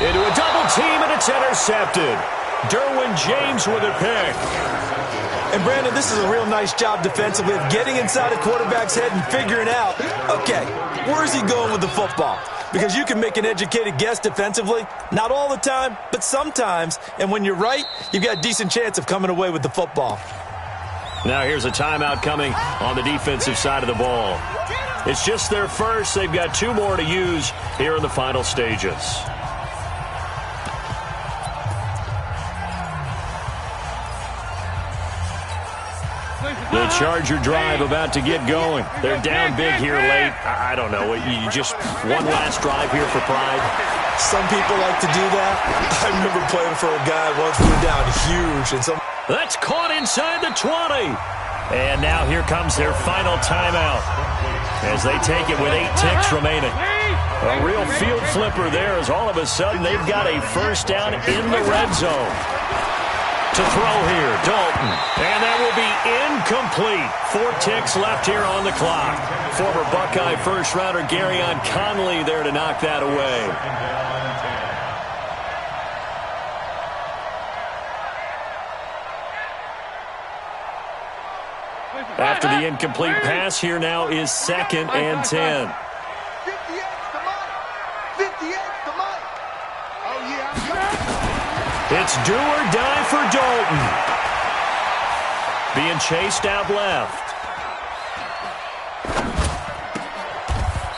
Speaker 2: Into a double team, and it's intercepted. Derwin James with a pick.
Speaker 3: And, Brandon, this is a real nice job defensively of getting inside a quarterback's head and figuring out, okay, where is he going with the football? Because you can make an educated guess defensively, not all the time, but sometimes. And when you're right, you've got a decent chance of coming away with the football.
Speaker 2: Now here's a timeout coming on the defensive side of the ball. It's just their first. They've got 2 more to use here in the final stages. The Charger drive about to get going. They're down big here late. I don't know. You just one last drive here for pride?
Speaker 3: Some people like to do that. I remember playing for a guy once we were down huge. And
Speaker 2: That's caught inside the 20. And now here comes their final timeout as they take it with 8 ticks remaining. A real field flipper there as all of a sudden they've got a first down in the red zone. To throw here, Dalton. And that will be incomplete. 4 ticks left here on the clock. Former Buckeye first-rounder Garyon Conley there to knock that away. After the incomplete pass, here now is 2nd and 10.
Speaker 4: 58 to Mike. Oh, yeah, I'm coming.
Speaker 2: It's do or die for Dalton. Being chased out left.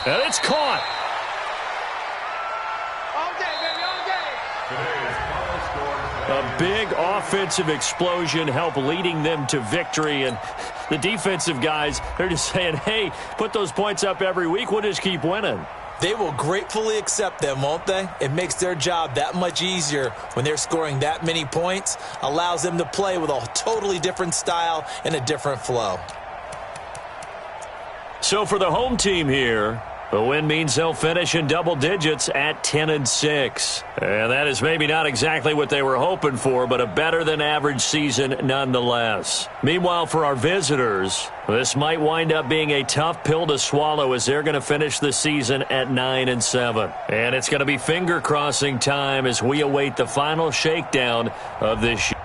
Speaker 2: And it's caught.
Speaker 4: All day, baby, all day.
Speaker 6: Today's final score.
Speaker 2: A big offensive explosion helped leading them to victory. And the defensive guys, they're just saying, hey, put those points up every week. We'll just keep winning.
Speaker 3: They will gratefully accept them, won't they? It makes their job that much easier when they're scoring that many points. Allows them to play with a totally different style and a different flow.
Speaker 2: So for the home team here, the win means they'll finish in double digits at 10-6. And that is maybe not exactly what they were hoping for, but a better-than-average season nonetheless. Meanwhile, for our visitors, this might wind up being a tough pill to swallow as they're going to finish the season at 9-7. And it's going to be finger-crossing time as we await the final shakedown of this year.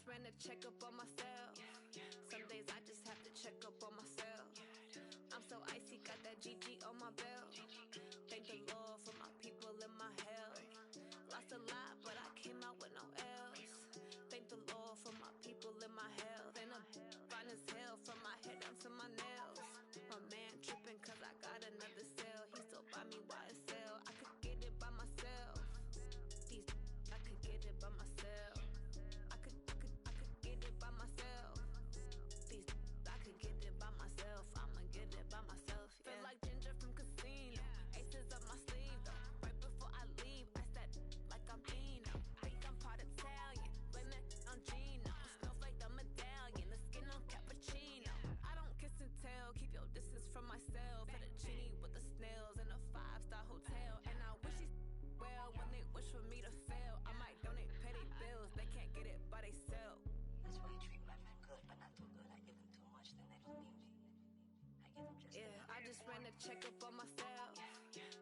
Speaker 7: just ran a checkup on myself. Some days I just have to check up on myself. I'm so icy, got that GG on my belt. Thank the Lord for my people in my health. Lost a lot, but I came out with no L's. Thank the Lord for my people in my health. And I'm fine as hell from my head down to my nails. My man tripping cause I got another cell. He still buy me YSL. I could get it by myself. These I could get it by myself. I could get it by myself. These I could get it by myself. I'ma get it by myself. Yeah. Feel like Ginger from Casino. Aces up my sleeve though. Right before I leave, I said like I'm Dino. Think I'm part Italian. Blame it on Gino. Snowflake the medallion. The skin on cappuccino. I don't kiss and tell. Keep your distance from myself. Fettuccine with the snails in a 5-star hotel. And I wish he's well when they wish for me to fail. I might donate petty bills. They can't get it by they sell.
Speaker 8: That's why you treat my men good, but not too good. I give them too much, then they don't need me. I give them just enough.
Speaker 7: I just ran a checkup on myself.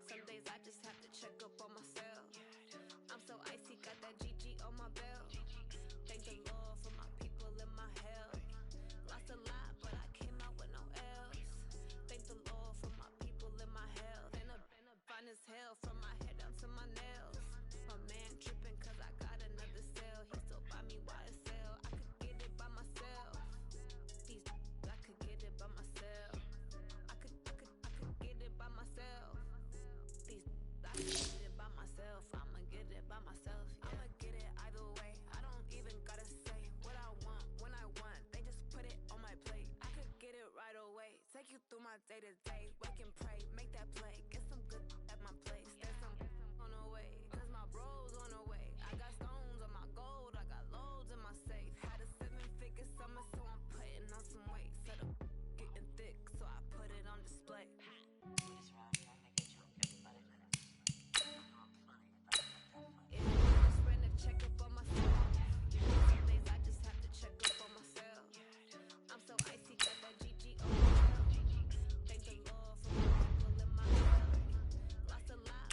Speaker 7: Some days I just have to check up on myself. I'm so icy, got that GG on my belt. Thank the Lord for my people in my health. Lost a lot, but I came out with no L's. Thank the Lord for my people in my health. And I'm fine as hell from my head down to my nails. My man tripping cause I got another cell. He still buy me YSL. I could get it by myself. These I could get it by myself. I could get it by myself. These I could get it by myself. I'ma get it by myself. Yeah. I'ma get it either way. I don't even gotta say what I want when I want. They just put it on my plate. I could get it right away. Take you through my day to day. Wake and pray, make that play. Get some good at my place. There's some on the way. Cause my bro's on the way. I got stones on my gold. I got loads in my safe. Had a 7-figure summer, so I'm putting on some weight. Set up getting thick, so I put it on display.
Speaker 8: This round, I make a joke, everybody laughs. I know I'm funny, but I'm not that funny.
Speaker 7: I just ran a checkup on myself. Some days I just have to check up on myself. I'm so icy, got that GG on my belt. Thank the Lord for my people in my health. Lost a lot,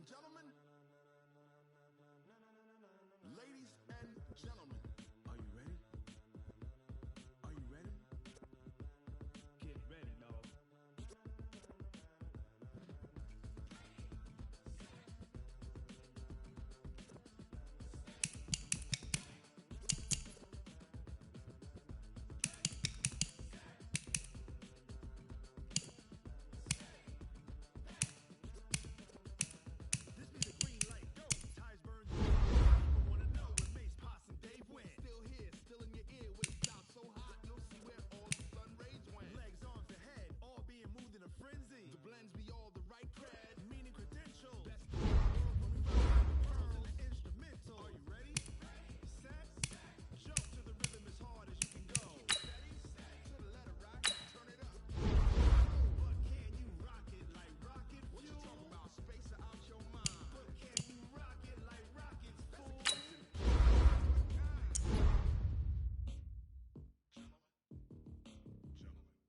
Speaker 4: and gentlemen, ladies and gentlemen, are you ready? Are you ready?
Speaker 5: Get ready, dog.
Speaker 4: This be the green light, go. Ties burn. People wanna know where Mace, Poss, and Dave went. Still here, still in your ear, with a style so hot, you'll see where all the sun rays went. Legs, arms, and head, all being moved in a frenzy. The blends be all the right cred, meaning credentials. Best in the world when we run the pearls and the instrumental. Are you ready? Set, jump to the rhythm as hard as you can go. Steady, to the letter rock, turn it up. But can you rock it like rocket fuel? What you talking about? Space out your mind. But can you rock it like rockets, fool?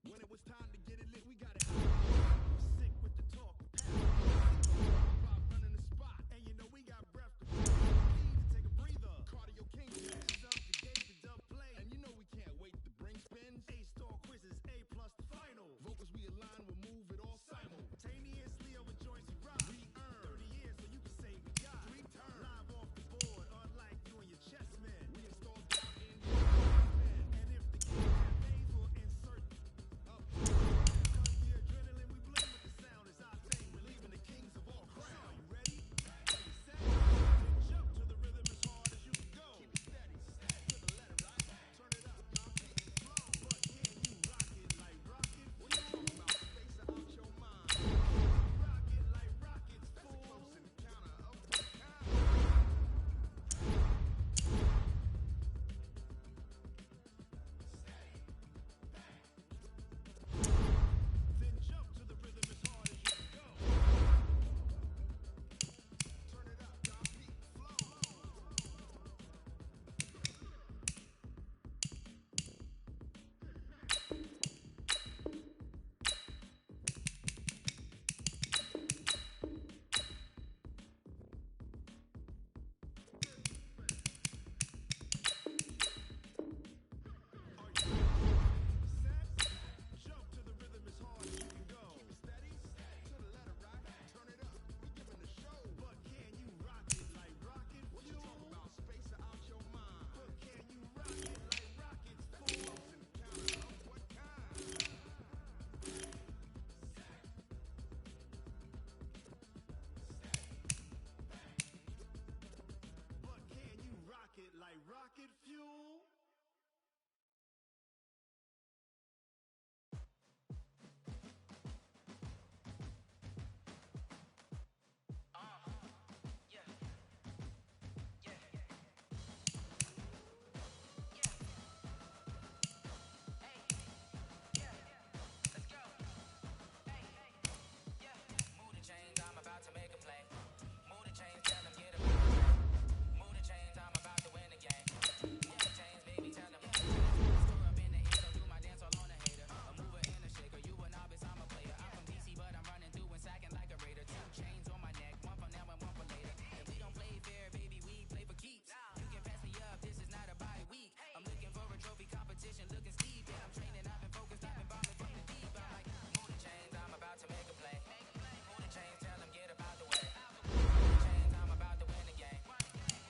Speaker 4: When it was time to get it lit, we got it hot. Sick with the talk, about running the spot, and you know we got breath to breathe. Need to take a breather. Cardio king, up the gate, the dub play, and you know we can't wait to bring spins. A-star quizzes, A plus the final. Vocals we align, we'll move it all simultaneously over joints we rock. We earn 30 years, so you can say we got 3 turns. Live off the board, unlike you and your chess men. We installed down in the and if the game had names, we'll insert up. Cause the adrenaline we bling with the sound is our thing. We're leaving the kings of all crowd. Are you ready? Are you set? Then jump to the rhythm as hard as you can go. Keep it steady, to the letter right. Turn it up, y'all keep it slow. But can you rock it like rocket? What you talking about? Space out your mind. Rock it like rockets, fool. Close encounter of what kind? Then jump to the rhythm as hard as you can go. Turn it up, y'all keep it flow. Jump to the rhythm as hard as you can go. Keep it steady, to the letter right. Turn it up, we giving the show. But can you rock it like rocket fuel? What you talking about? Space out your mind. But can you rock it like rockets, fool? Close encounter of what kind? But can you rock it like rocket fuel?
Speaker 8: Move the chains, I'm about to make a play. Move the chains, tell them get about the way. Move the chains, I'm about to win the game. Move the chains, baby, tell them. Store up in the east, so do my dance all on a hater. A mover and a shaker, you a novice, I'm a player. I'm from DC, but I'm running through and sacking like a raider. 2 chains on my neck, one for now and one for later. And we don't play fair, baby, we play for keeps. You can pass me up, this is not a bye week. I'm looking for a trophy competition, looking steep. And I'm training, I've been focused, I've been bombing from the deep. I'm like, move the chains, I'm about to make a play. Move the chains, tell them get about the way. Move the chains, I'm about to win the game. Move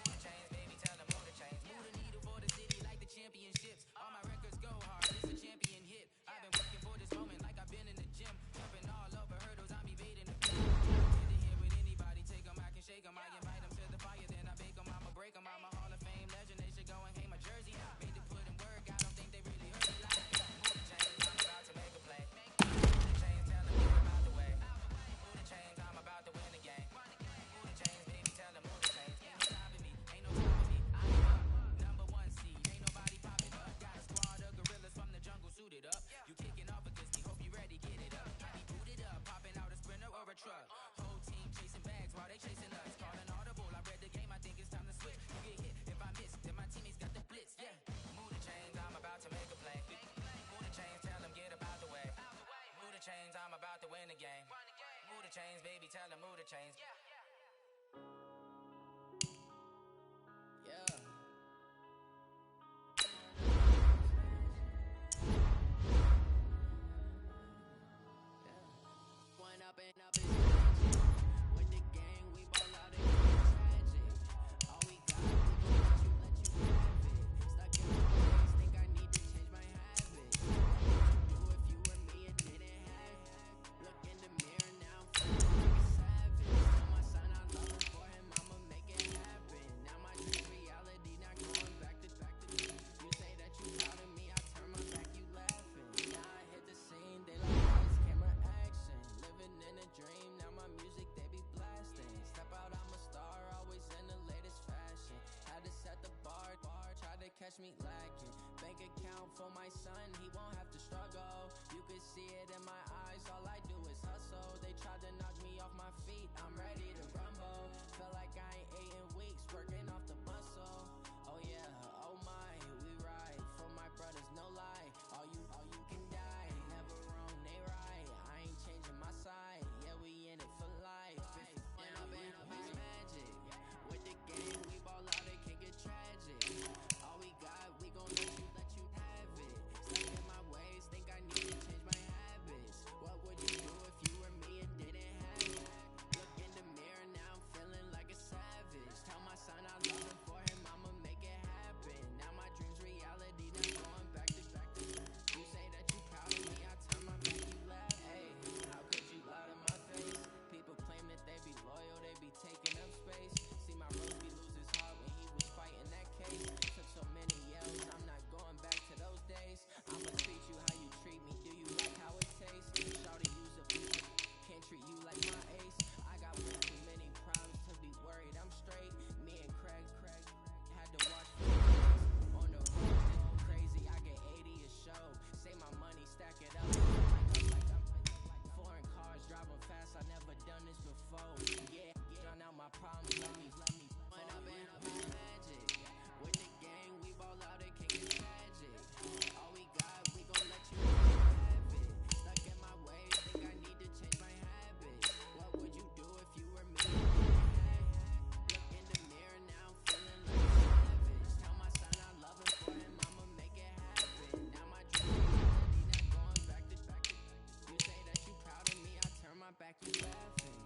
Speaker 8: the chains, baby, tell them move the chains. Move the needle for the city like the championships. All my records go hard, it's a champion hit. I've been working for this moment like I've been in the gym. Jumping all over hurdles, I'm evading the pin. Get to here with anybody, take them, I can shake them. I invite them to the fire, then I bake them. I'ma break them, I'm a Hall of Fame legend. They should go and hang my jersey. Made to put in work, I don't think they really heard me like. Move the chains, I'm about to make a play. Move the chains, tell them get about the way. Move the chains, I'm about to win the game. Move the chains, baby, tell them move the chains. Ain't no stopping me, ain't no stopping me. I'm up, number 1 seed, ain't nobody popping up. Got a squad of gorillas from the jungle suited up. You kicking off against me, hope you ready, get it up. I be booted up, popping out a sprinter or a truck. Whole team chasing bags while they chasing us. Calling audible, I read the game, I think it's time to switch. You get hit, if I miss, then my teammates got the blitz, yeah. Move the chains, I'm about to make a play. Move the chains, tell them get about the way. Move the chains, I'm about to win the game. Move the chains, baby, tell them move the chains. Yeah. Went up and up and with the gang, we ball out and tragic. All we got, we gon' let you have it. Stuck in my ways, think I need to change my habits. What would you do if you were me and didn't have it? Look in the mirror now, I'm feeling like a savage. Tell my son I love him for him, I'ma make it happen. Now my dream reality, not going back to me. You say that you proud of me, I turn my back, you laughing. Now I hit the scene, they like lights, camera, action. Living in a dream, now my music they be blasting. Step out, I'm a star, always in the latest fashion. Had to set the bar, try to catch me lacking. Bank account for my son, he won't have to struggle. You could see it in my eyes, all I do is hustle. They tried to knock me off my feet, I'm ready to rumble. Feel like I ain't ate in weeks, working off the muscle. Oh yeah, oh my, we ride for my brothers, no lie. All you can die, never wrong, they right. I ain't changing my side, yeah, we in it for life. When up and up is magic. With the gang, we ball out, it can get tragic. All we got, we gon' let you have it. Stuck in my ways, think I need to change my habits. What would you do if you were me and didn't have it? Look in the mirror, now I'm feeling like a savage. Tell my son I love him for him, I'ma make it happen. Now my dreams reality, now going back to you say that you proud of me, I turn my back, you laugh. Hey, how could you lie to my face? People claim that they be loyal, they be taking up space. See my Roseby lose his heart when he was fighting that case. Took so many yells, I'm not going back to those days. I'ma treat you how you treat me, do you like how it tastes? Shawty, use a can't treat you like my ace. I got way too many problems to be worried, I'm straight. Me and Craig had to watch for the days. On the road, crazy, I get 80 a show. Say my money, stack it up. Like I'm foreign cars, driving fast, I never done this before. Yeah, drown out my problems, let me went up and up is magic. With the gang, we ball out, it can get tragic. All we got, we gon' let you have it. Stuck in my ways, think I need to change my habits. What would you do if you were me? Look in the mirror, now I'm feeling like a savage. Tell my son I love him for him, I'ma make it happen. Now my dream reality, not going back to you say that you proud of me, I turn my back, you laughing.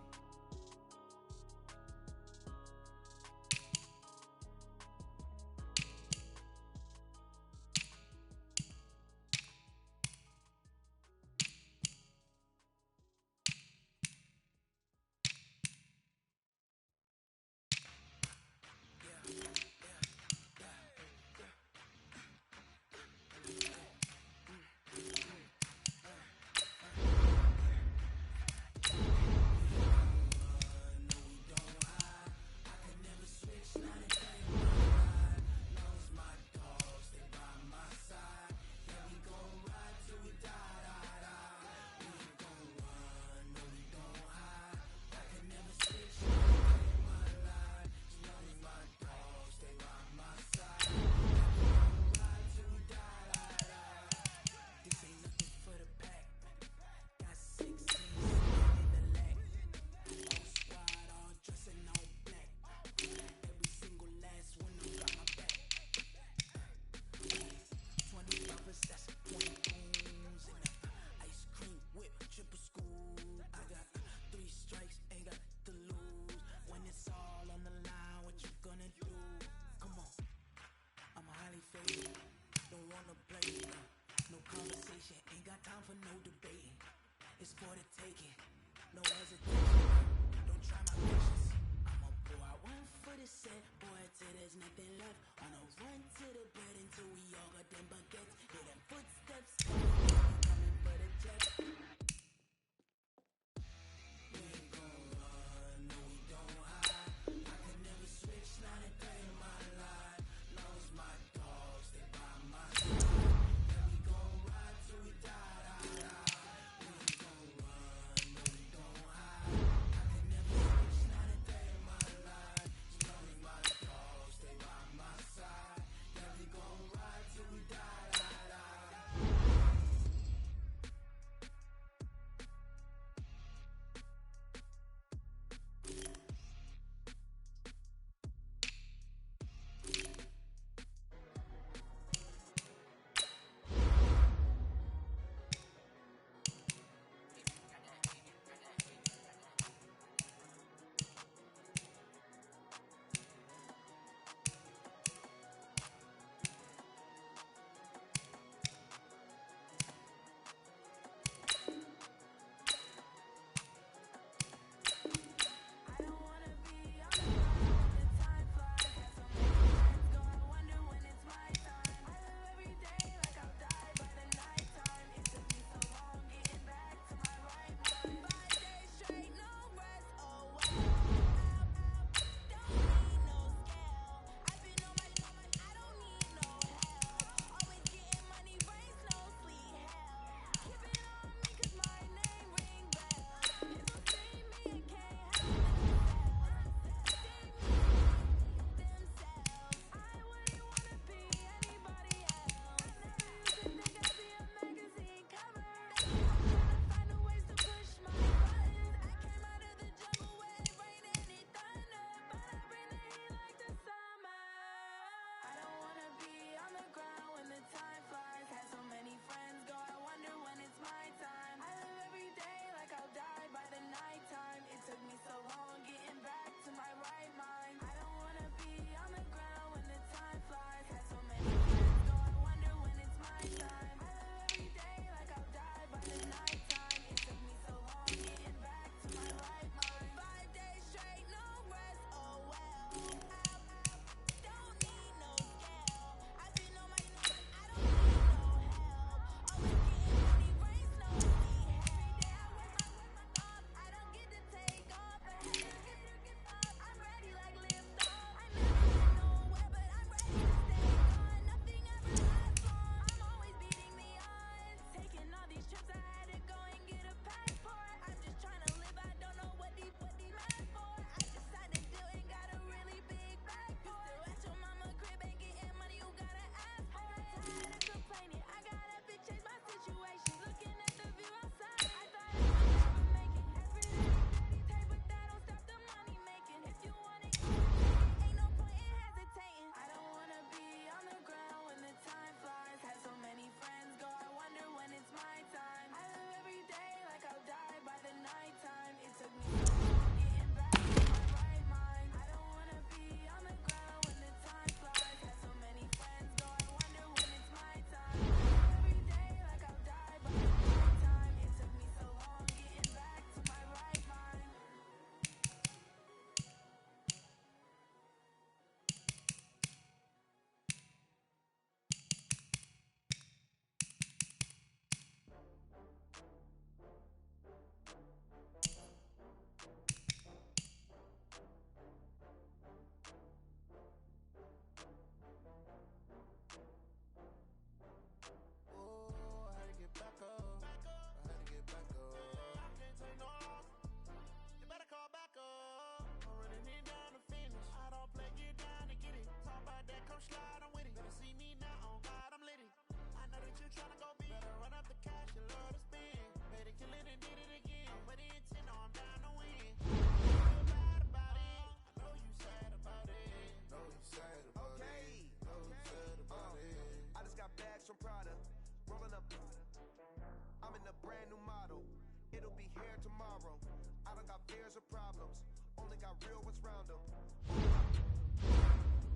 Speaker 4: got real ones round them.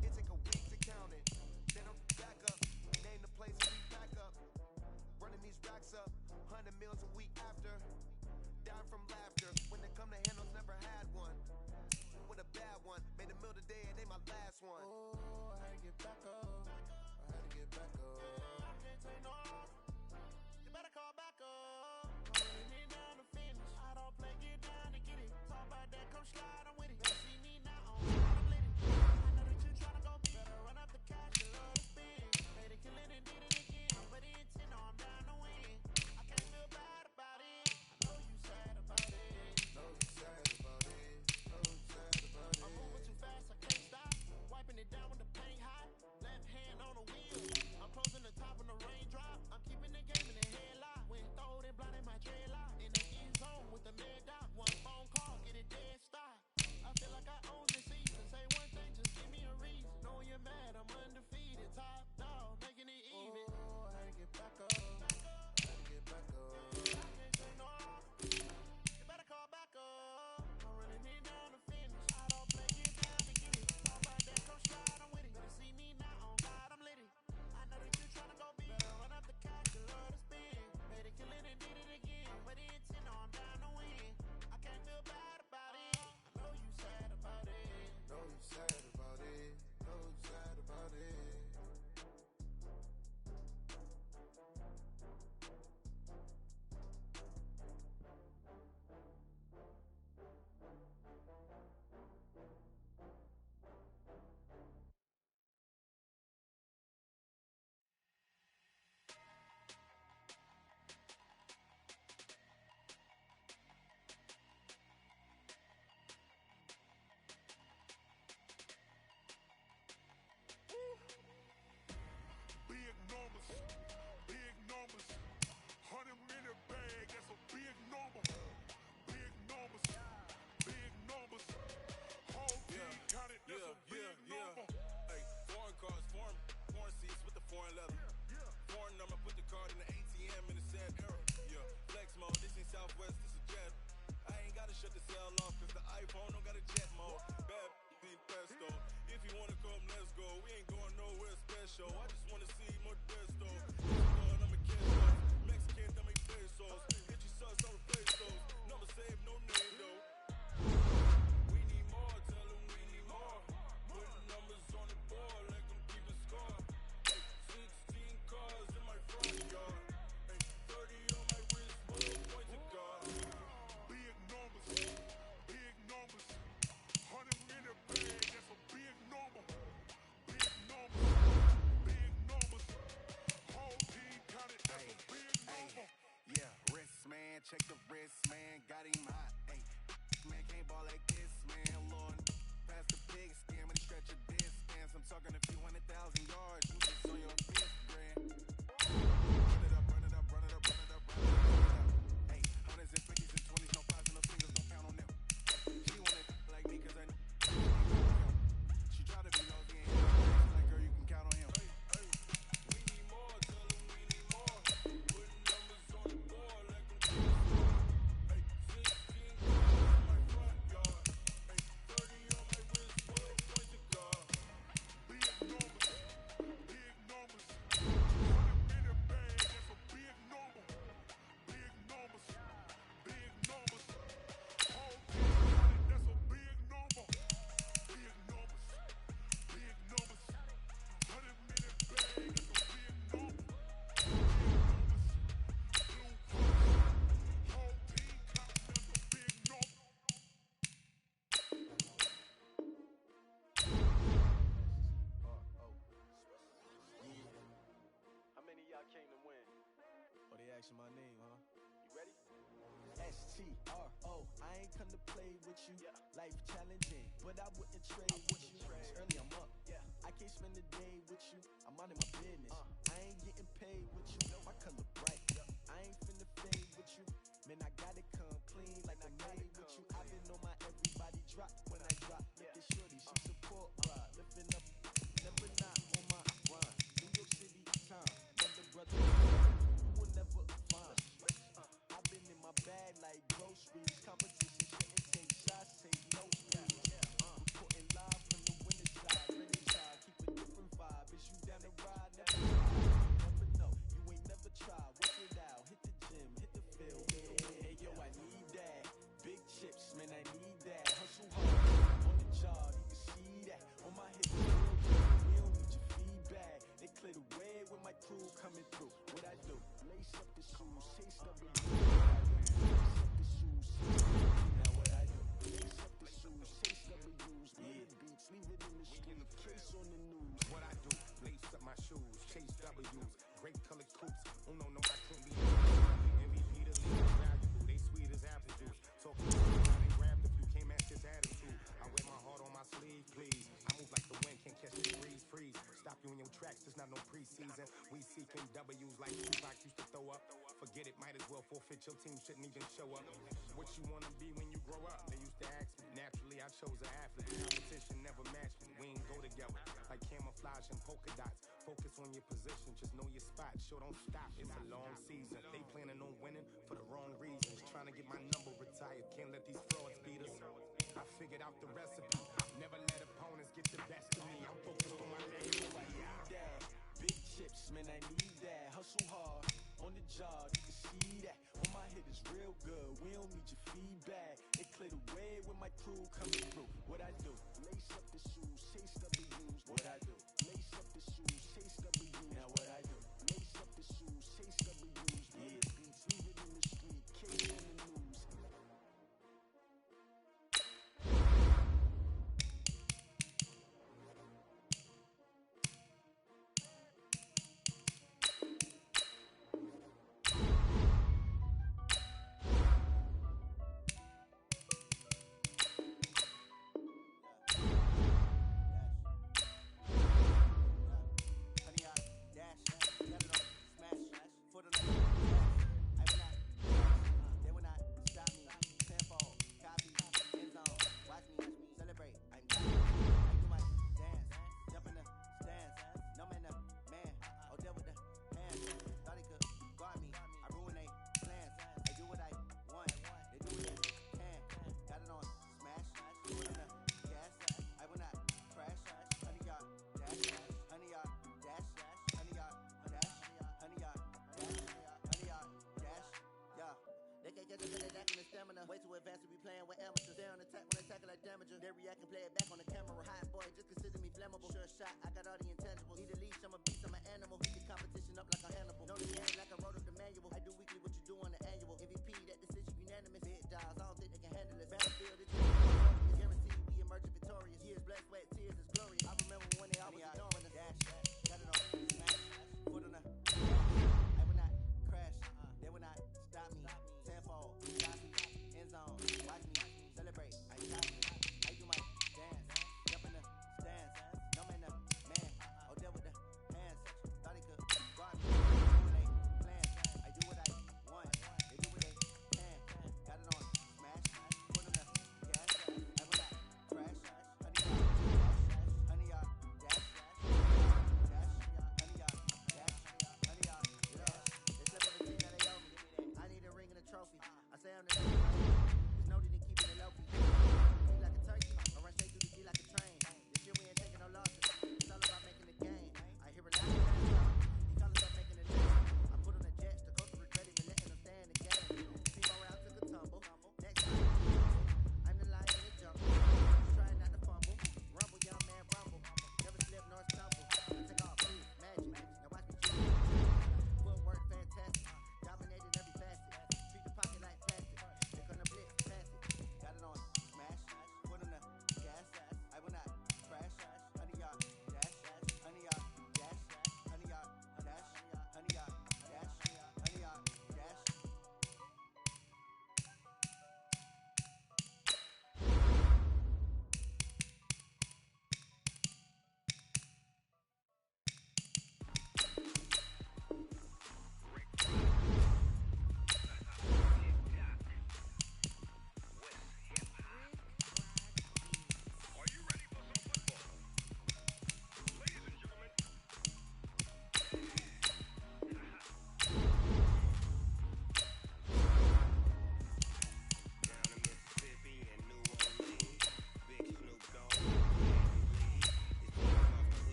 Speaker 4: It take a week to count it. Then I'm back up. Name the places we pack up. Running these racks up. 100 meals a week after. Down from laughter. When they come to handles, never had one. With a bad one. Made a meal today and they my last one. Oh, I had to get back up. I had to get back up. I can't take no off. You better call back up. Putting it down to finish. I don't play, get down to get it. Talk about that, come slide, I'm with it. They see me now, I'm lit it. I know that you tryna go big. Better run up the cash, you love to spin. Made it, kill it, and did it again. But the intent, no, I'm down to win. I can't feel bad about it. I know you sad about it. Know you sad about it. Know you sad about it. I'm moving too fast, I can't stop. Wiping it down with the paint hot. Left hand on the wheel. I'm closing the top when the raindrop. I'm keeping the game in the headlock. When throwed and blinded my dreadlock. In the end zone with the mad dot. One phone call, get it dead stop. I feel like I own this season. Say one thing, just give me a reason. Know you're mad, I'm undefeated. Top dog, making it even. Oh, I had to get back up. I had to get back up. I can't say no. You better call back up. I'm running it down to finish. I don't play, get down to get it. Talk about that, come slide, I'm with it. Better see me now, on God, I'm lit it. I know that you tryna go big. Better run up the cash, you love to spin. Made it, kill it, and did it again. But the intent, no, I'm down to win. I can't feel bad about it. I know you sad about it. Know you sad about it. Know you sad about it. Big numbers, big numbers. 100-minute bag, that's a big number. Big numbers, big numbers. Whole team counted, that's a big number.
Speaker 9: Hey, foreign cars, foreign seats with the foreign leather. Foreign number, put the card in the ATM in the sad era. Yeah, flex mode, this ain't Southwest, this is jet. I ain't gotta shut the cell off, cause the iPhone don't got a jet mode. Bad need pesto. If you wanna come, let's go. We ain't going nowhere special. I just wanna see more Desto. I'm a queso. Mexican, I make pesos. Get your sauce, I'll replace those. Number save, no name though. We need more, tell them we need more. Putting numbers on the board, like them keep a score. 16 cars in my front yard. 30 on my wrist, full of points of God.
Speaker 4: Big numbers, big numbers. 100-minute bag, that's a big number. Big numbers, big numbers. Whole team counted, that's a big number.
Speaker 1: Yeah, wrist man, check the wrist man, got him hot. Ay, man can't ball like this, man. Lord, pass the pig skin when he stretch a distance. I'm talking a few 100,000 yards, you just on your fifth grand. Run it up, run it up, run it up, run it up, run it up, run it up. Hey, hundreds and fifties and 20s, no fives and no singles, don't count on them. She wanna like me cause I know. She try to be nosy, ain't like girl, you can count on him.
Speaker 9: We need more, tell them we need more. Putting numbers on the board like them keep a score. 16 cars in my front yard. 30 on my wrist, full of points of God.
Speaker 4: Big numbers, big numbers. 100-minute bag, that's a big number. Big numbers, big numbers. Whole team counted, that's a big number. Big numbers, big numbers. 100-minute bag, that's a big number. Big numbers, blue colors. Whole team counted, that's a big number.
Speaker 5: How many of y'all came to win?
Speaker 1: Oh, they asking my name, huh?
Speaker 5: You ready?
Speaker 1: STRO, I ain't come to play with you.
Speaker 5: Yeah.
Speaker 1: Life challenging, but I wouldn't trade with you. It's early, I'm up.
Speaker 5: Yeah.
Speaker 1: I can't spend the day with you. I'm out of my business. I ain't getting paid with you. My color bright. I ain't finna fade with you. Man, I gotta come clean like I made with you. I've been on my everybody drop when I drop. Look at shorty, she support ride. Lifting up, never not on my rhyme. New York City time. Brother, brother, you will never find. I've been in my bag like groceries. Competition shouldn't take shots, take no speed.
Speaker 4: Oh no, I can't be MVP the league valuable. They sweet as apple juice. Talking about they grabbed a few, can't match this attitude. I wear my heart on my sleeve, please. I move like the wind, can't catch the breeze, freeze. Stop you in your tracks, there's not no preseason. We seeking W's like Tupac used to throw up. Forget it, might as well forfeit. Your team shouldn't even show up. What you wanna be when you grow up? They used to ask me. Naturally, I chose an athlete. Competition never matched me. We ain't go together like camouflage and polka dots. Focus on your position, just know your spot. Sure, don't stop. It's a long season. They planning on winning for the wrong reasons. Trying to get my number retired. Can't let these frauds beat us. I figured out the recipe. Never let opponents get the best of me. I'm focused on my next move. I need that.
Speaker 10: Big chips, man, I need that. Hustle hard on the job, you can see that. On my hit is real good. We don't need your feedback. It clear the way when my crew coming through. What I do? Lace up the shoes, chase W's. What I do? Lace up the shoes, chase W's. Now what I do? Lace up the shoes, chase W's. Yeah, beats moving in the street, K on the news.
Speaker 1: Way too advanced to be playing with amateurs. They on attack when they tackle like damager. They react and play it back on the camera. Hot boy, just consider me flammable. Sure shot, I got all the intangibles. Need a leash, I'm a beast, I'm an animal. Heat the competition up like a Hannibal. Know the game like I wrote up the manual. I do weekly what you do on the annual. MVP, that decision unanimous. Big dials, I don't think they can handle it. Battlefield, it's guaranteed we emerging victorious. Years, blood, sweat, tears, is glorious. I remember when they always ignoring us. Dash, got it on, smash, foot on the I will not crash, they will not stop me. Tenfold, copy, end zone, watch me celebrate. I copy, I do my dance, jump in the stands. No man, the man, oh deal with the hands. Thought he could guard me, do what they plan. I do what I want, they do what they can. Got it on, smash,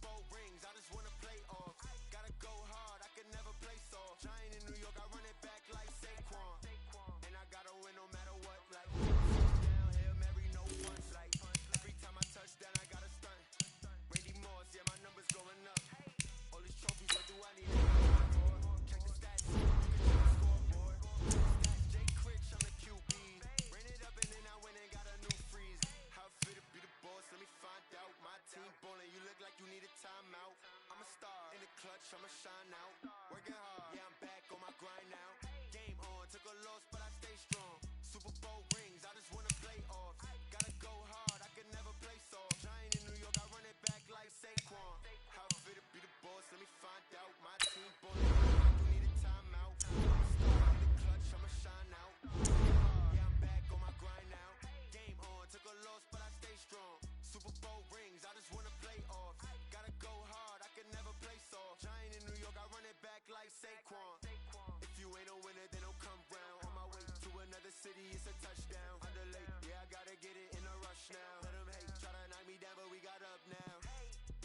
Speaker 10: Bowl rings, I just wanna play off. Gotta go hard, I can never play soft. Giant in New York, I run it back like Saquon. And I gotta win no matter what, like touchdown, Hail Mary, no punch, like every time I touch down, I gotta stunt. Randy Moss, yeah, my numbers going up. All these trophies, what do I need? Check the stats, look at the scoreboard. Stats, Jay Critch, I'm the QB. Ran it up and then I went and got a new freeze. How fit to be the boss, let me find out. My team ballin', you look like you need a timeout. I'm a star, in the clutch, I'ma shine out. Working hard, yeah, I'm back on my grind now. Game on, took a loss, but I stay strong. Super Bowl rings, I just wanna play off. Gotta go hard, I can never play soft. Giant in New York, I run it back like Saquon. How fit to be the boss, let me find out. My team ballin', you need a timeout. I'm a star, in the clutch, I'ma shine out. Yeah, I'm back on my grind now. Game on, took a loss, but I stay strong. Super Bowl rings, I just wanna play off. Gotta go hard, I can never play soft. Giant in New York, I run it back like Saquon. If you ain't a winner, then don't come round. On my way to another city, it's a touchdown. Underlay, yeah, I gotta get it in a rush now. Let them hate, try to knock me down, but we got up now.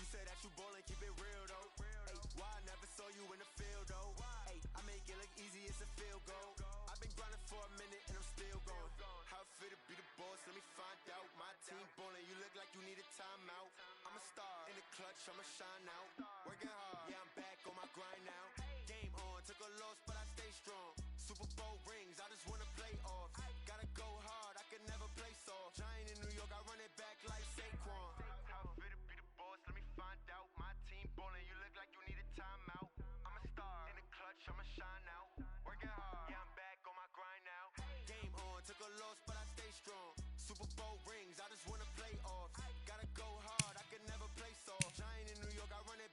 Speaker 10: You say that you ballin', keep it real though. Hey, why I never saw you in the field though? Hey, I make it look easy, it's a field goal. I've been grinding for a minute and I'm still going. How fit to be the boss, let me find out. My team ballin', you look like you need a timeout. I'm a star, in the clutch, I'ma shine out. Working hard, yeah, I'm back on my grind now. Game on, took a loss, but I stay strong. Super Bowl rings, I just wanna play off. Gotta go hard, I can never play soft. Giant in New York, I run it back like Saquon. How fit to be the boss, let me find out. My team ballin', you look like you need a timeout. I'm a star, in the clutch, I'ma shine out. Working hard, yeah, I'm back on my grind now. Game on, took a loss, but I stay strong. Super Bowl rings, I just wanna play off. Gotta go hard, I can never play soft. Giant in New York, I run it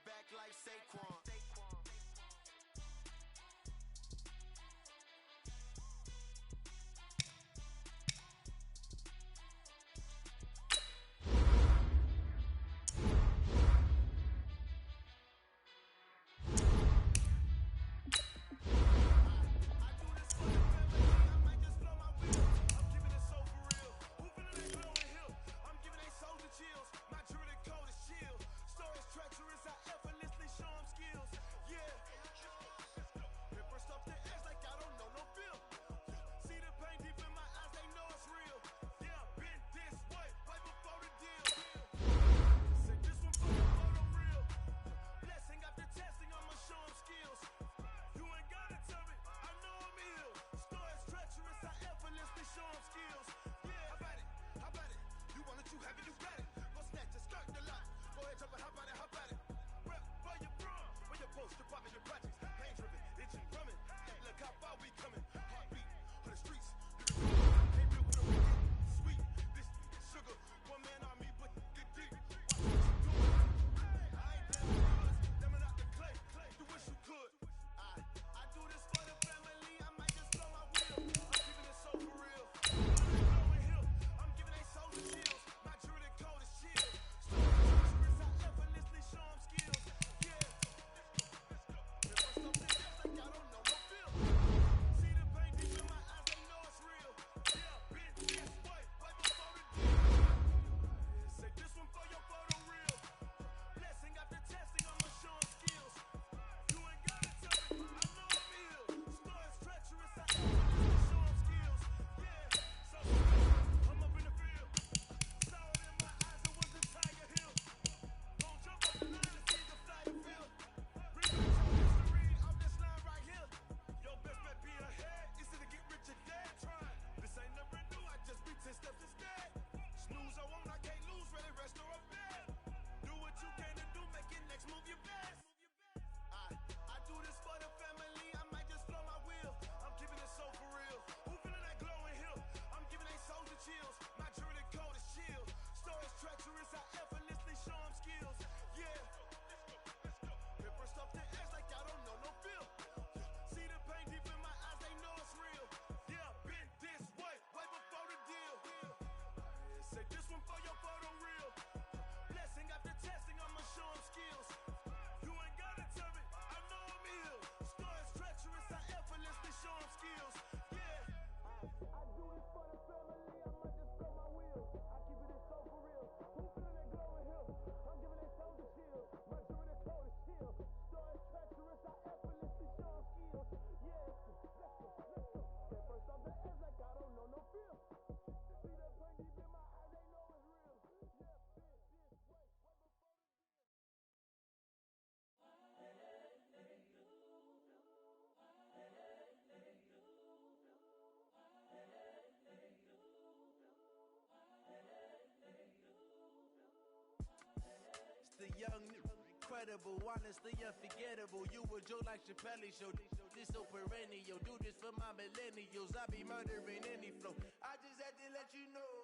Speaker 1: incredible, honestly unforgettable. You a joke like Chappelle Show. This so perennial, do this for my millennials. I be murdering any flow. I just had to let you know.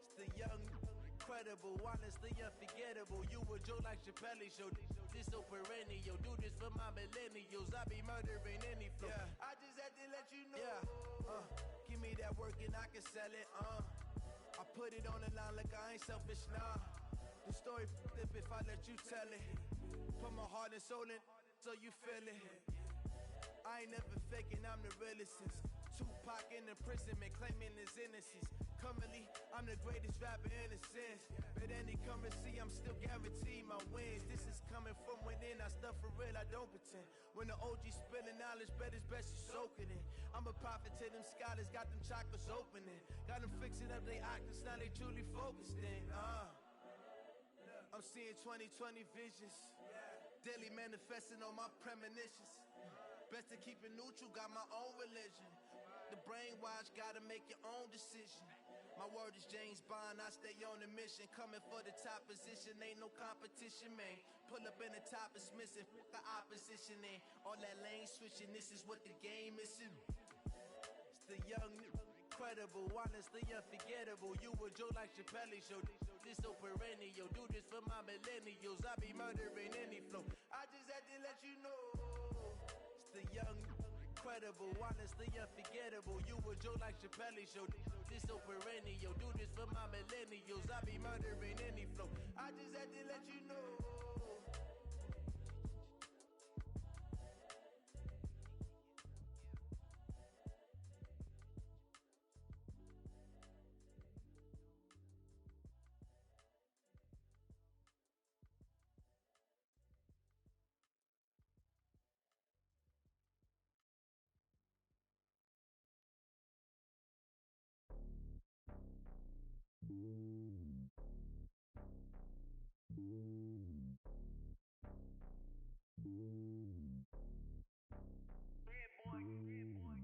Speaker 1: It's the young, incredible, honestly unforgettable. You a joke like Chappelle Show. This so perennial, do this for my millennials. I be murdering any flow. I just had to let you know. Give me that work and I can sell it. I put it on the line like I ain't selfish, nah. The story flip if I let you tell it. Put my heart and soul in so you feel it. I ain't never faking, I'm the realest since Tupac in imprisonment, claiming his innocence. Currently, I'm the greatest rapper in a sense. But any currency, I'm still guaranteed my wins. This is coming from within, I stuff for real, I don't pretend. When the OG spilling knowledge, bet it's best you soak it in. I'm a prophet to them scholars, got them chakras opening. Got them fixing up they octaves, now they truly focused in. I'm seeing 2020 visions. Daily manifesting on my premonitions. Best to keep it neutral, got my own religion. The brainwash, gotta make your own decision. My word is James Bond, I stay on the mission. Coming for the top position, ain't no competition, man. Pull up in the top, it's missing, the opposition in. All that lane switching, this is what the game missing. It's the young, incredible, honestly unforgettable. You a joke like Chappelle Show. This so perennial, do this for my millennials. I be murdering any flow. I just had to let you know. It's the young, incredible, honestly unforgettable. You a joke like Chappelle Show. This so perennial, do this for my millennials. I be murdering any flow. I just had to let you know.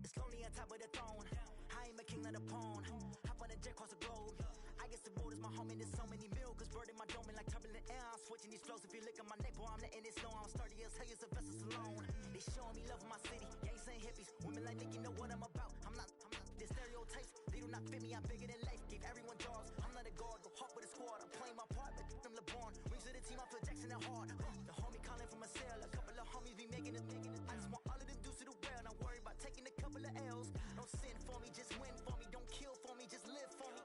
Speaker 11: It's lonely on top of the throne. I am a king, not a pawn. Hop on a jet across the globe. I guess the road is my home and there's so many milkers bird in my dome and like turbulent air. I'm switching these flows. If you look at my neck, boy, I'm letting it snow. I'm sturdy as hell, as a vessel alone. They showing me love in my city. Gangs and hippies. Women like Nick, you know what I'm about. I'm not the stereotypes. They do not fit me. I'm bigger than life. Give everyone jaws. I'm not a guard. Go hawk with a squad. I'm playing my part like them LeBron. Rings to the team. I feel Jackson and hard. The homie calling from a cell. A couple of homies be making it. I just want all of them dudes to the well. Not worry about taking a couple of L's. Don't sin for me, just win for me. Don't kill for me, just live for me.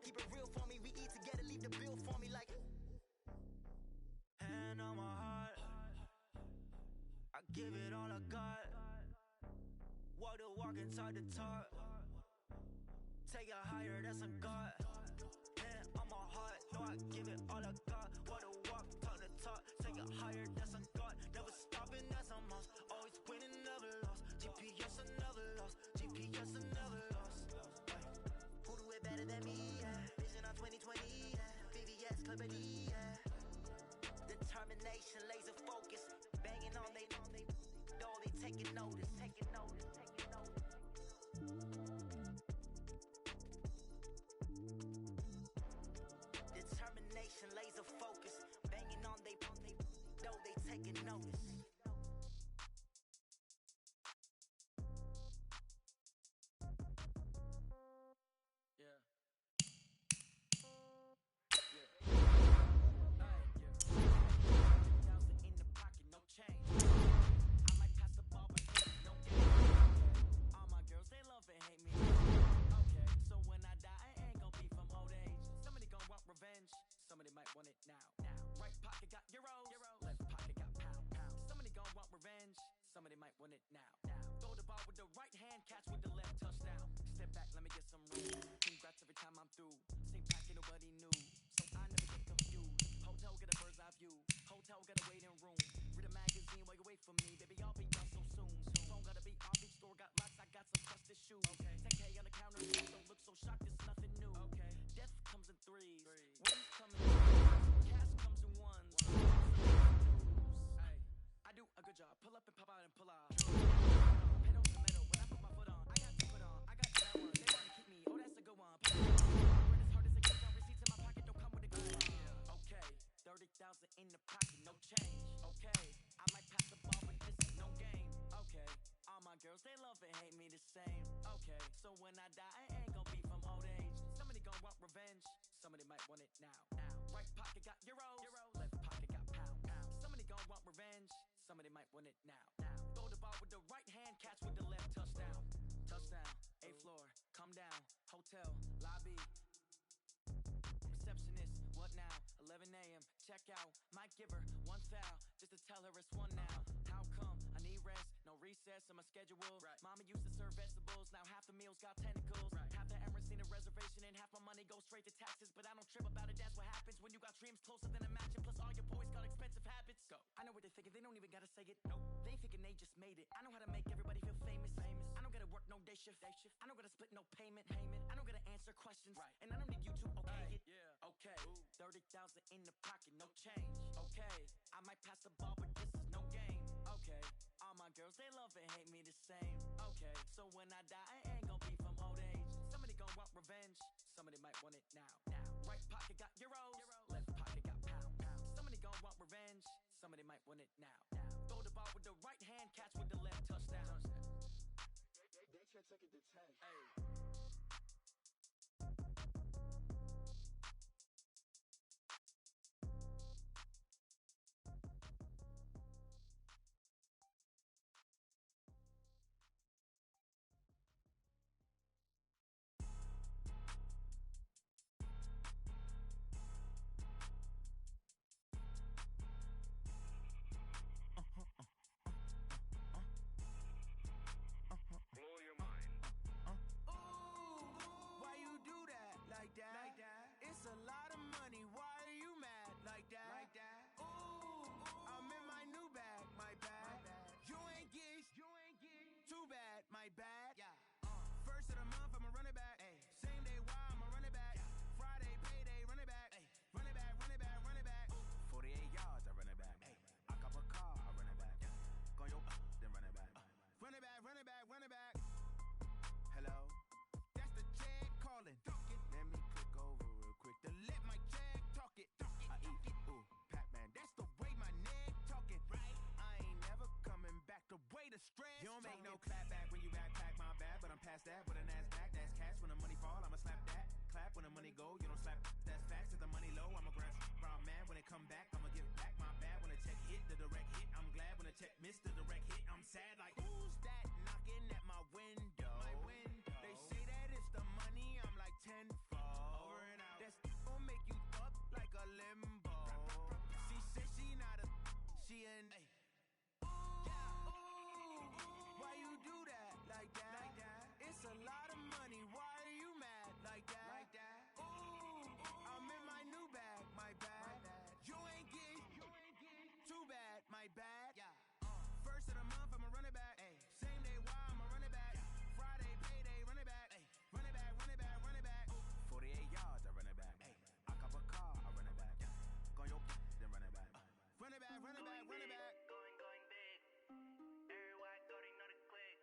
Speaker 11: Keep it real for me. We eat together, leave the bill for me like. Hand on my heart, I give it all I got. Walk the walk and talk the talk. Take it higher, that's a God. Hand on my heart, no, I give it all I got. Walk the walk, talk the talk. Take it higher, that's a God. Never stopping, that's a must. Always winning, never lost. GPS, I never lost. GPS, I never lost. Who do it better than me? Yeah. Vision on 2020. Yeah. VVS, Clippity. Yeah. Determination, laser focus. Banging on they taking notice. Taking notice. Taking notice. Determination, laser focus. Banging on they taking notice. Somebody might want it now. Right pocket got euros, left pocket got pound. Somebody gon' want revenge. Somebody might want it now. Throw the ball with the right hand, catch with the left touchdown. Step back, let me get some room. Congrats every time I'm through. Same packet, nobody knew, so I never get confused. Hotel get a bird's eye view. Hotel got a waiting room. Read a magazine while you wait for me, baby. I'll be done so soon. Phone gotta be RV store got locks. I got some trusted shoes. 10K on the counter, don't look so shocked. It's nothing new. Death comes in threes. Wins come in twos. Cash comes in ones. I do a good job. Pull up and pop out and pull off. Pedal to metal when I put my foot on. I got to put on. I got that one. They wanna keep me. Oh, that's a good one. As hard as I get, no receipts in my pocket. Don't come with a good one. Okay, 30,000 in the pocket, no check. Okay, so when I die, it ain't gonna be from old age. Somebody gonna want revenge, somebody might want it now. Right pocket got euros, left pocket got pounds. Somebody gonna want revenge, somebody might want it now. Throw the ball with the right hand, catch with the left, touchdown. Touchdown, 8th floor, come down, hotel, lobby. Receptionist, what now? 11 a.m., check out. Might give her one foul, just to tell her it's one now. How come? I need rest, no recess in my schedule. Mama used to serve vegetables, now half the meals got tentacles. Half the Emirates need a reservation and half my money goes straight to taxes. But I don't trip about it, that's what happens when you got dreams closer than a mansion. Plus all your boys got expensive habits. Go. I know what they're thinking, they don't even gotta say it. Nope. They ain't thinking they just made it. I know how to make everybody feel famous. I don't gotta work no day shift. I don't gotta split no payment. I don't gotta answer questions. And I don't need you to okay it. Okay, 30,000 in the pocket, no change. Okay, I might pass the ball, but this is no game. Okay, all my girls, they love and hate me the same. Okay, so when I die, it ain't gonna be from old age. Somebody gonna want revenge, somebody might want it now. Right pocket got euros, left pocket got pounds. Somebody gonna want revenge, somebody might want it now. Throw the ball with the right hand, catch with the left, touchdown.
Speaker 10: They can't take it to 10.
Speaker 11: Hey.
Speaker 9: Blow your mind.
Speaker 10: Why you do that like that? It's a lot of money. Why are you mad like that? Ooh, I'm in my new bag, my bad. You ain't get too bad, my bad. First of the month, I'ma run it back. Same day, why I'ma run it back. Friday, payday, run it back. Run it back, run it back, run it back. 48 yards, I run it back. I cop a car, I run it back. Go your then run it back. Run it back, run it back, run it back. Hello? That's the check calling. Let me click over real quick to let my check talk it. I eat, ooh, Pac-Man. That's the way my neck talking. Right? I ain't never coming back. The way the stress. You don't make no clap back when you backpack my bag, but I'm past that with a NASDAQ. That's cash. When the money fall, I'ma slap that. Clap when the money go, you don't slap. That's facts. If the money low, I'ma grab brown man. When it come back, I'ma give back my bad. When the check hit, the direct hit. I'm glad when the check missed the direct hit. I'm sad like who's that knocking at my window? They say that it's the money. I'm like tenfold. Over and out. That's gon' make you up like a limbo. She said she not a. She an. Why you do that like that? It's a lot of money. Why are you mad like that? Ooh, I'm in my new bag, my bad. You ain't get too bad, my bad. First of the month, I'ma run it back. Same day, why I'ma run it back. Friday, payday, run it back. Run it back, run it back, run it back. 48 yards, I run it back. I cop a car, I run it back. Go your then run it back. Run it back, run it back, run it back.
Speaker 11: Going big. Everywhere I go, they know the click.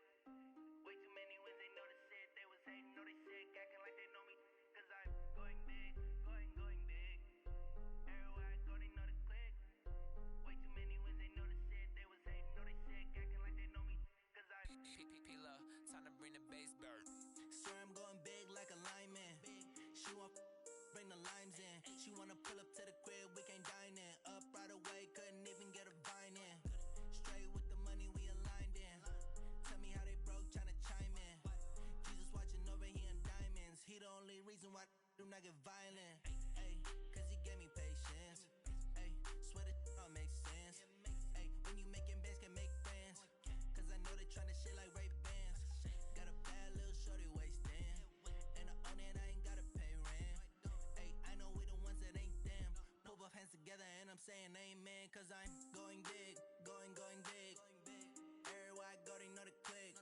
Speaker 11: Way too many wins, they know the shit. They was hating, know they sick, acting like they know me. Cause I'm going big, going big. Everywhere I go, they know the click. Way too many wins, they know the shit. They was hating, know they sick, acting like they know me. Cause I'm
Speaker 8: P-P-P-Love, time to bring the bass bird.
Speaker 11: Swear I'm going big like a lineman. She want bring the limes in. She wanna pull up to the crib, we can't dine in. Up right away, couldn't even get a vine in. Straight with the money we aligned in. Tell me how they broke, tryna chime in. Jesus watching over here in diamonds. He the only reason why do not get violent. Ay, cause he gave me patience. Ay, swear that all makes sense. Ay, when you making bands, can make friends. Cause I know they tryna shit like Ray-Bans. Got a bad little shorty wasting. And I own it, I ain't gotta pay rent. Ay, I know we the ones that ain't them. Put both hands together and I'm saying amen. Cause I'm going big, going big. Everywhere I go, they know the click.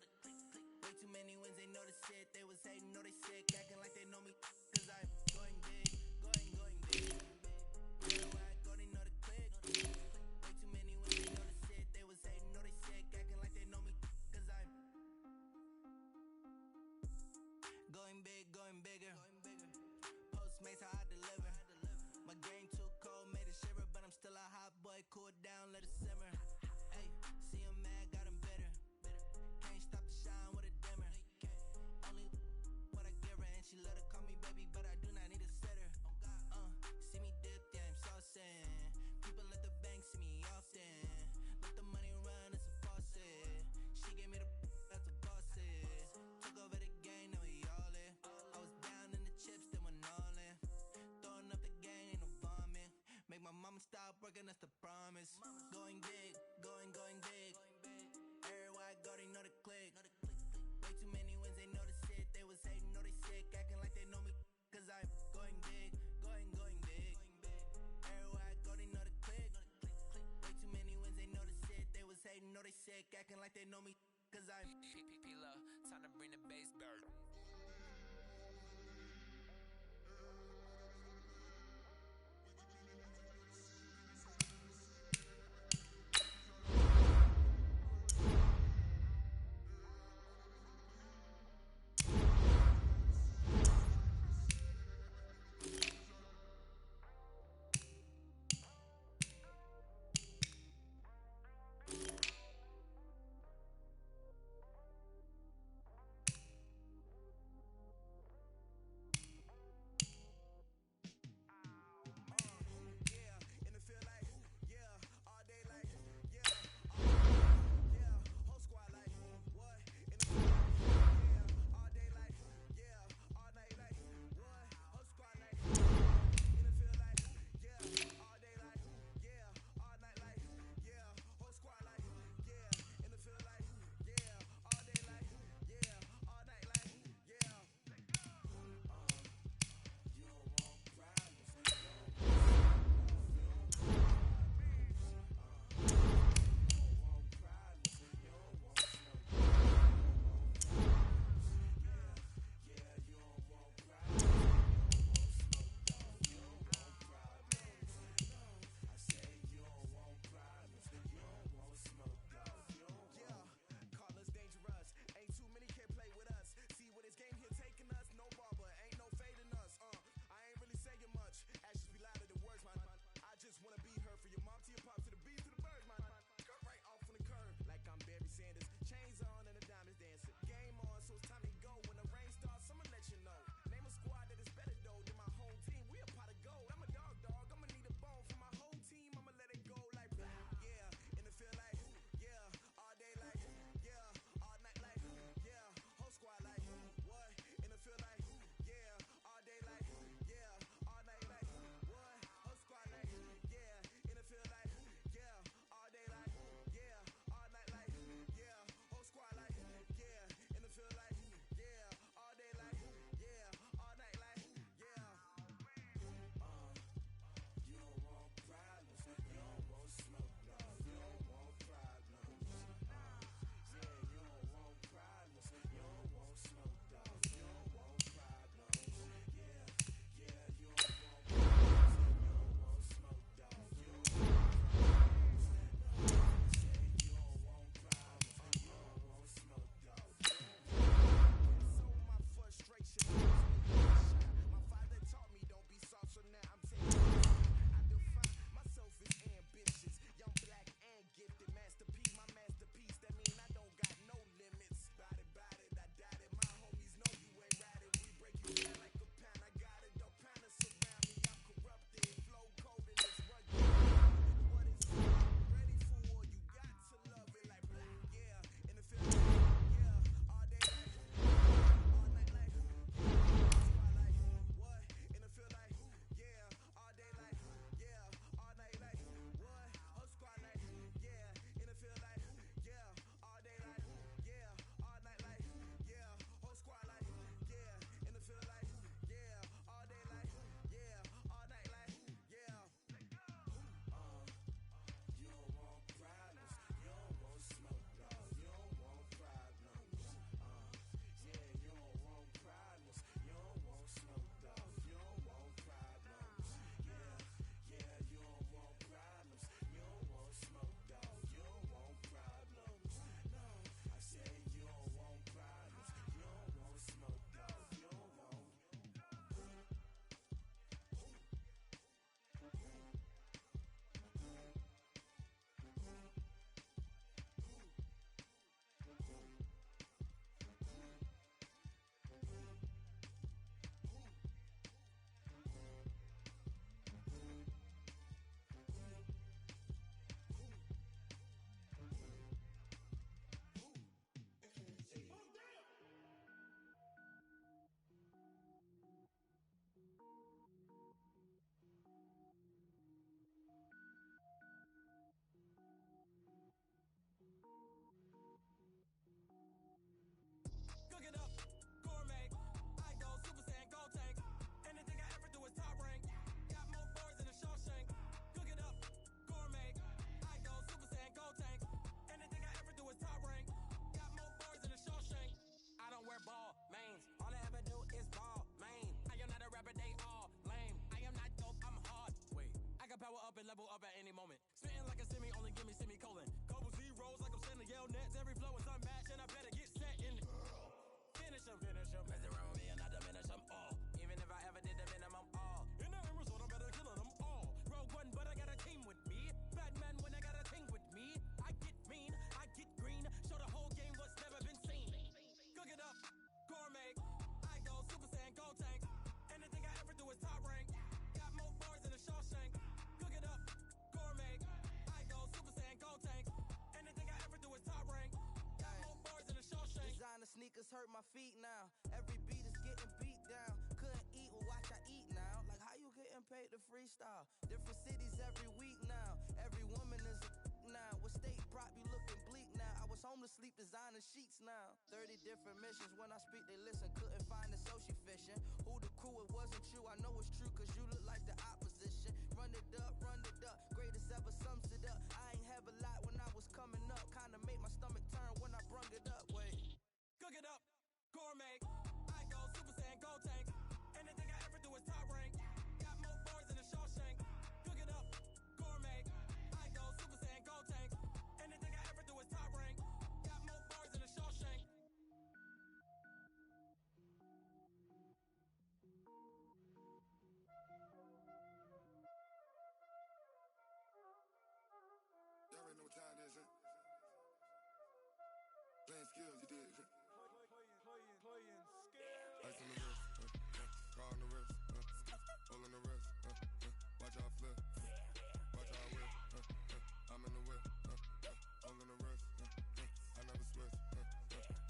Speaker 11: Way too many wins, they know the shit. They was hating, know they sick, acting like they know me. Cause I'm going big, going big. Everywhere I go, they know the click. Way too many wins, they know the shit. They was hating, know they sick, acting like they know me. Cause I'm going big, going bigger. Postmates, how I deliver. My game too cold, made it shiver, but I'm still a hot boy. Cool down, let it simmer. Hey, see him mad, got him bitter. Can't stop the shine with a dimmer.
Speaker 12: Mama stop working, that's the promise. Going big, going big. Everywhere I go, they know the click. Way too many wins, they know the shit. They was hating, know they sick, acting like they know me. Cause I'm going big, going big. Everywhere I go, they know the click. Way too many wins, they know the shit. They was hating, know they sick, acting like they know me. Cause I'm P-P-P-Lo, time to bring the bass back. just hurt my feet now. Every beat is getting beat down. Couldn't eat, well watch I eat now. Like how you getting paid to freestyle? Different cities every week now. Every woman is a now. With state prop, you looking bleak now. I was home to sleep, designing sheets now. 30 different missions. When I speak, they listen. Couldn't find it, so she fishing. Who the crew? It wasn't you. I know it's true, cause you look like the opposition. Run it up, greatest ever sums it up. I ain't have a lot when I was coming up. Kinda made my stomach turn when I brung it up. Wait.
Speaker 13: Cook it up, gourmet. I go Super Saiyan, go tank. Anything I ever do is top rank. Got more bars than a Shawshank. Cook it up, gourmet. I go Super Saiyan, go tank. Anything I ever do is top rank. Got more bars than a Shawshank.
Speaker 14: Y'all already know what time it is, huh? Playing skills, you did.
Speaker 10: Playing skills.
Speaker 14: Ice on the wrist, car on the wrist, hole in the wrist, watch how I flip, watch how I whip, I'm in the whip, hole in the wrist, I never switch,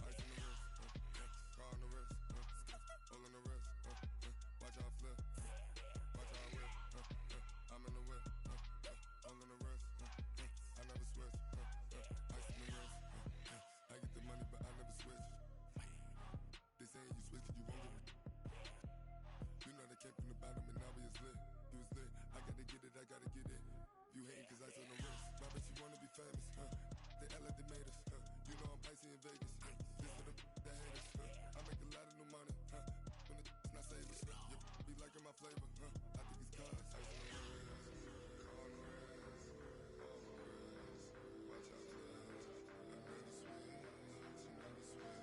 Speaker 14: ice on the wrist, car on the wrist, hole in the wrist, watch how I flip, watch how I whip, I'm in the whip, hole in the wrist, I never switch, ice on the wrist, I get the money but I never switch. They say you switch it, you won't get it. You know they came from the bottom and now we is lit. You was lit, I gotta get it, I gotta get it. You hating cause ice on the wrist. My bitch, you wanna be famous, They act like they made us, You know I'm icy in Vegas, This for the that hate us, I make a lot of new money, When the not savers, You be liking my flavor, I think it's cause ice on the wrist, on the wrist, on the wrist. Watch out, cuz I never switch, I never switch.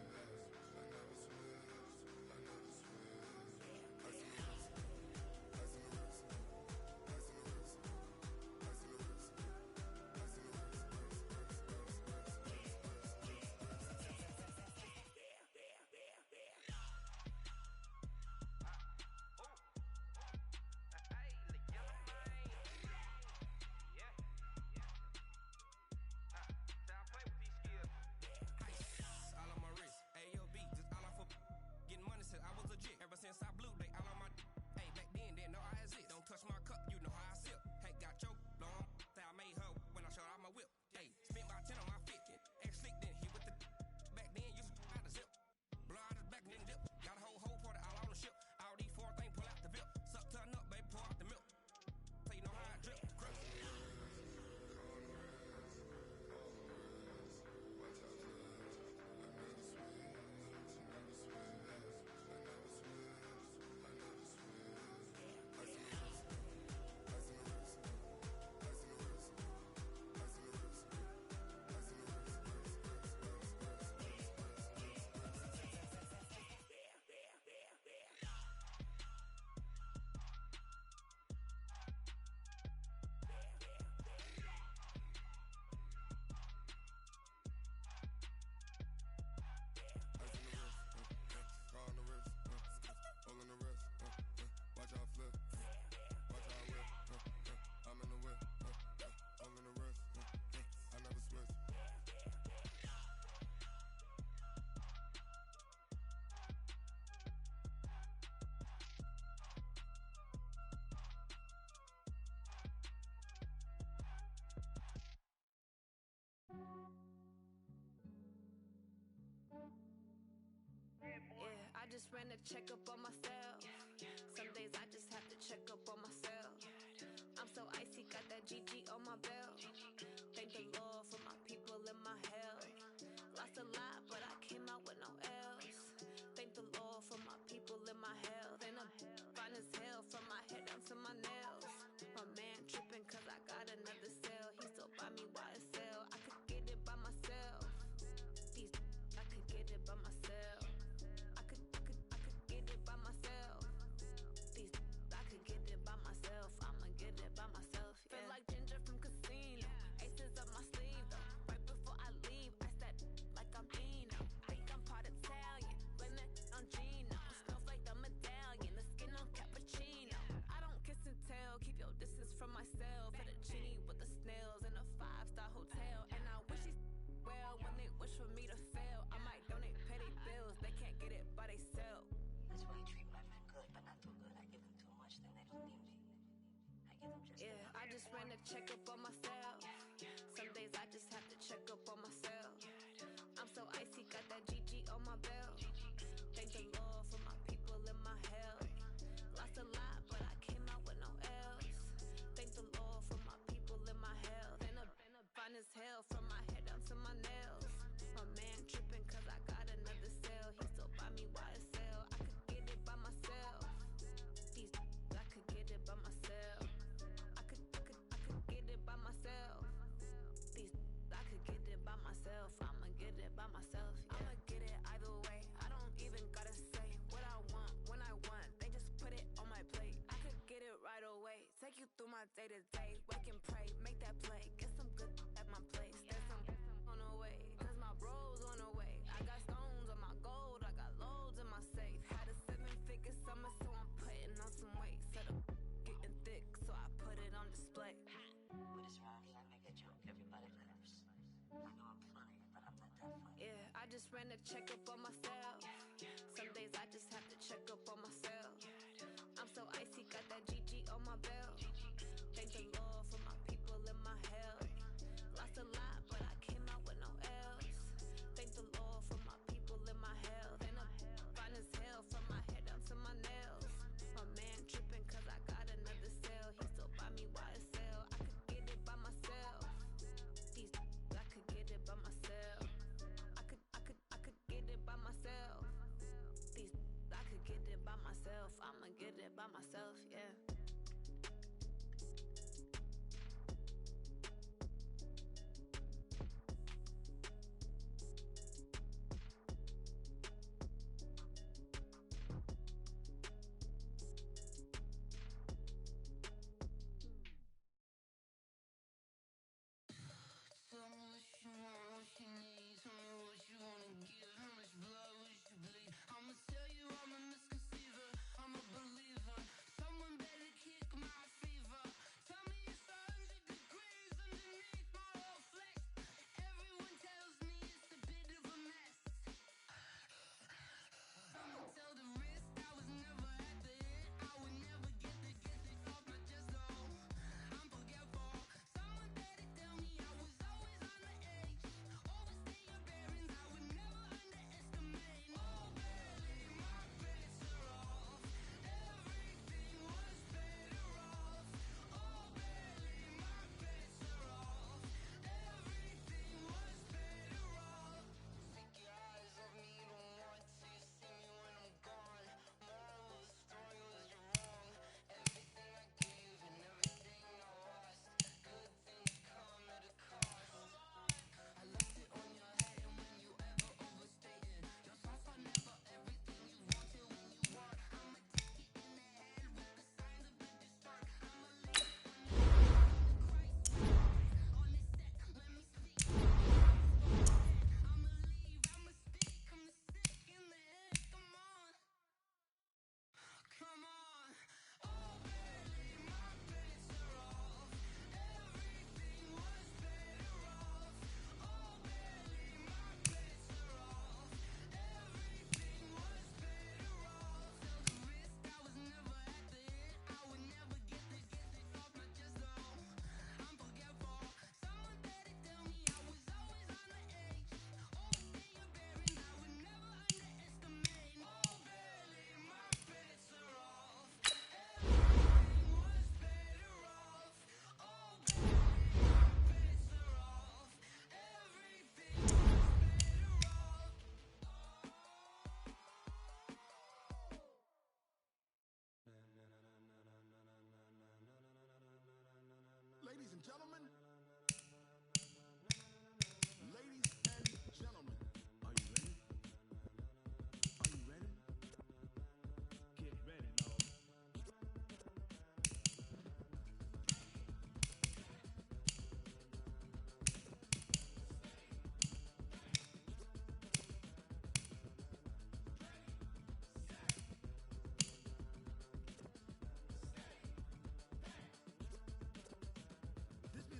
Speaker 13: Since I blew, they all on my hey, back then, didn't know I exist. Don't touch my cup, you know how I sip. Hey, got your long that I made her when I showed out my whip. Hey, spent about 10 on my 50. X slick, then hit with the back then, used to out the zip. Blow out his back, then dip. Got a whole party all on the ship. All these four things pull out the VIP. Suck, turn up, baby, pour out the milk. So you know how I drip. Crush.
Speaker 7: Yeah, I just ran a checkup on myself. Some days I just have to check up on myself. I'm so icy, got that GG on my belt. Thank the Lord for my people in my health. Lost a lot, but I came out with no L's. Thank the Lord for my people in my health. And I'm fine as hell from my head down to my nails. My man tripping cause I got another cell. He still buy me YSL. I could get it by myself. I could get it by myself. I could get it by myself. I could get it by myself. I'ma get it by myself. Yeah. Feel like Ginger from Casino. Aces up my sleeve though. Right before I leave, I said like I'm in. Yeah, I just ran a checkup on myself. Some days I just have to check up on myself. I'm so icy, got that GG on my belt. Thank the Lord for my people and my health. Lost a lot, but I came out with no L's. Thank the Lord for my people and my health. And I'm fine as hell from my head down to my nails. My man tripping cause I got another cell. He still buy me YSL. I could get it by myself. I could get it by myself. I could get it by myself. I could get it by myself. I'ma get it by myself. Yeah. I'ma get it either way. I don't even gotta say what I want when I want. They just put it on my plate. I could get it right away. Take you through my day to day. Wake and pray, make that play. Get some good at my place. There's some on the way, cause my bro's on the way. I got stones on my gold. I got loads in my safe. Had a 7-figure summer, so I'm putting on some weight. Set up getting thick, so I put it on display.
Speaker 15: What is wrong? I make a joke. Everybody laughs. I know I'm funny, but I'm not that funny.
Speaker 7: Yeah, I just ran a checkup on myself. Some days I just have to check up on myself. I'm so icy, got that GG on my belt. Thank the Lord for my people and my health. Lost a lot, but I came out with no L's. Thank the Lord for my people and my health. And I'm fine as hell from my head down to my nails. My man tripping cause I got another cell. He still buy me YSL. I could get it by myself. I could get it by myself. I could get it by myself. I could get it by myself. I'ma get it by myself, yeah.
Speaker 12: Tell me what you want, what you need. Tell me what you wanna give. How much blood would you bleed? I'ma tell you I'm a misconceiver. I'm a believer. Someone better kick my fever. Tell me it's 100 degrees underneath my whole flesh. Everyone tells me it's a bit of a mess. I'ma tell the risk I was never at the hit. I would never get this off my chest though. I'm forgetful. Someone better tell me I was always on the edge. Overstay your bearings, I would never underestimate. Oh barely, my bets are off. Everything was better off. Oh barely, my bets are off. Everything was better off. Take your eyes off me, don't want to see me when I'm gone. Moral of the story was you're wrong. Everything I gave and everything I lost. Good things come at a cost. I left it on your head, and when you ever overstay it, your thoughts are never everything you wanted when you want. I'ma take it in the head with the signs of the distort. I'ma leave it when you Christ on this set. Let me speak. I'ma leave, I'ma speak. I'm the sick in the head. Come on. Come on. Oh, barely, my bets are off. Everything was better off. Oh, barely, my bets are off. Everything was better off. Tell the risk I was never at the hit. I would never get this off my chest though. I'm forgetful. Someone better tell me I was always on the edge. Overstay your bearings, I would never underestimate. Oh, barely, my bets are off. Everything was better off. Oh, barely, my bets are off. Everything was better off.
Speaker 4: Ladies and gentlemen. Ladies and gentlemen. Are you ready? Are you ready? Get ready, no. This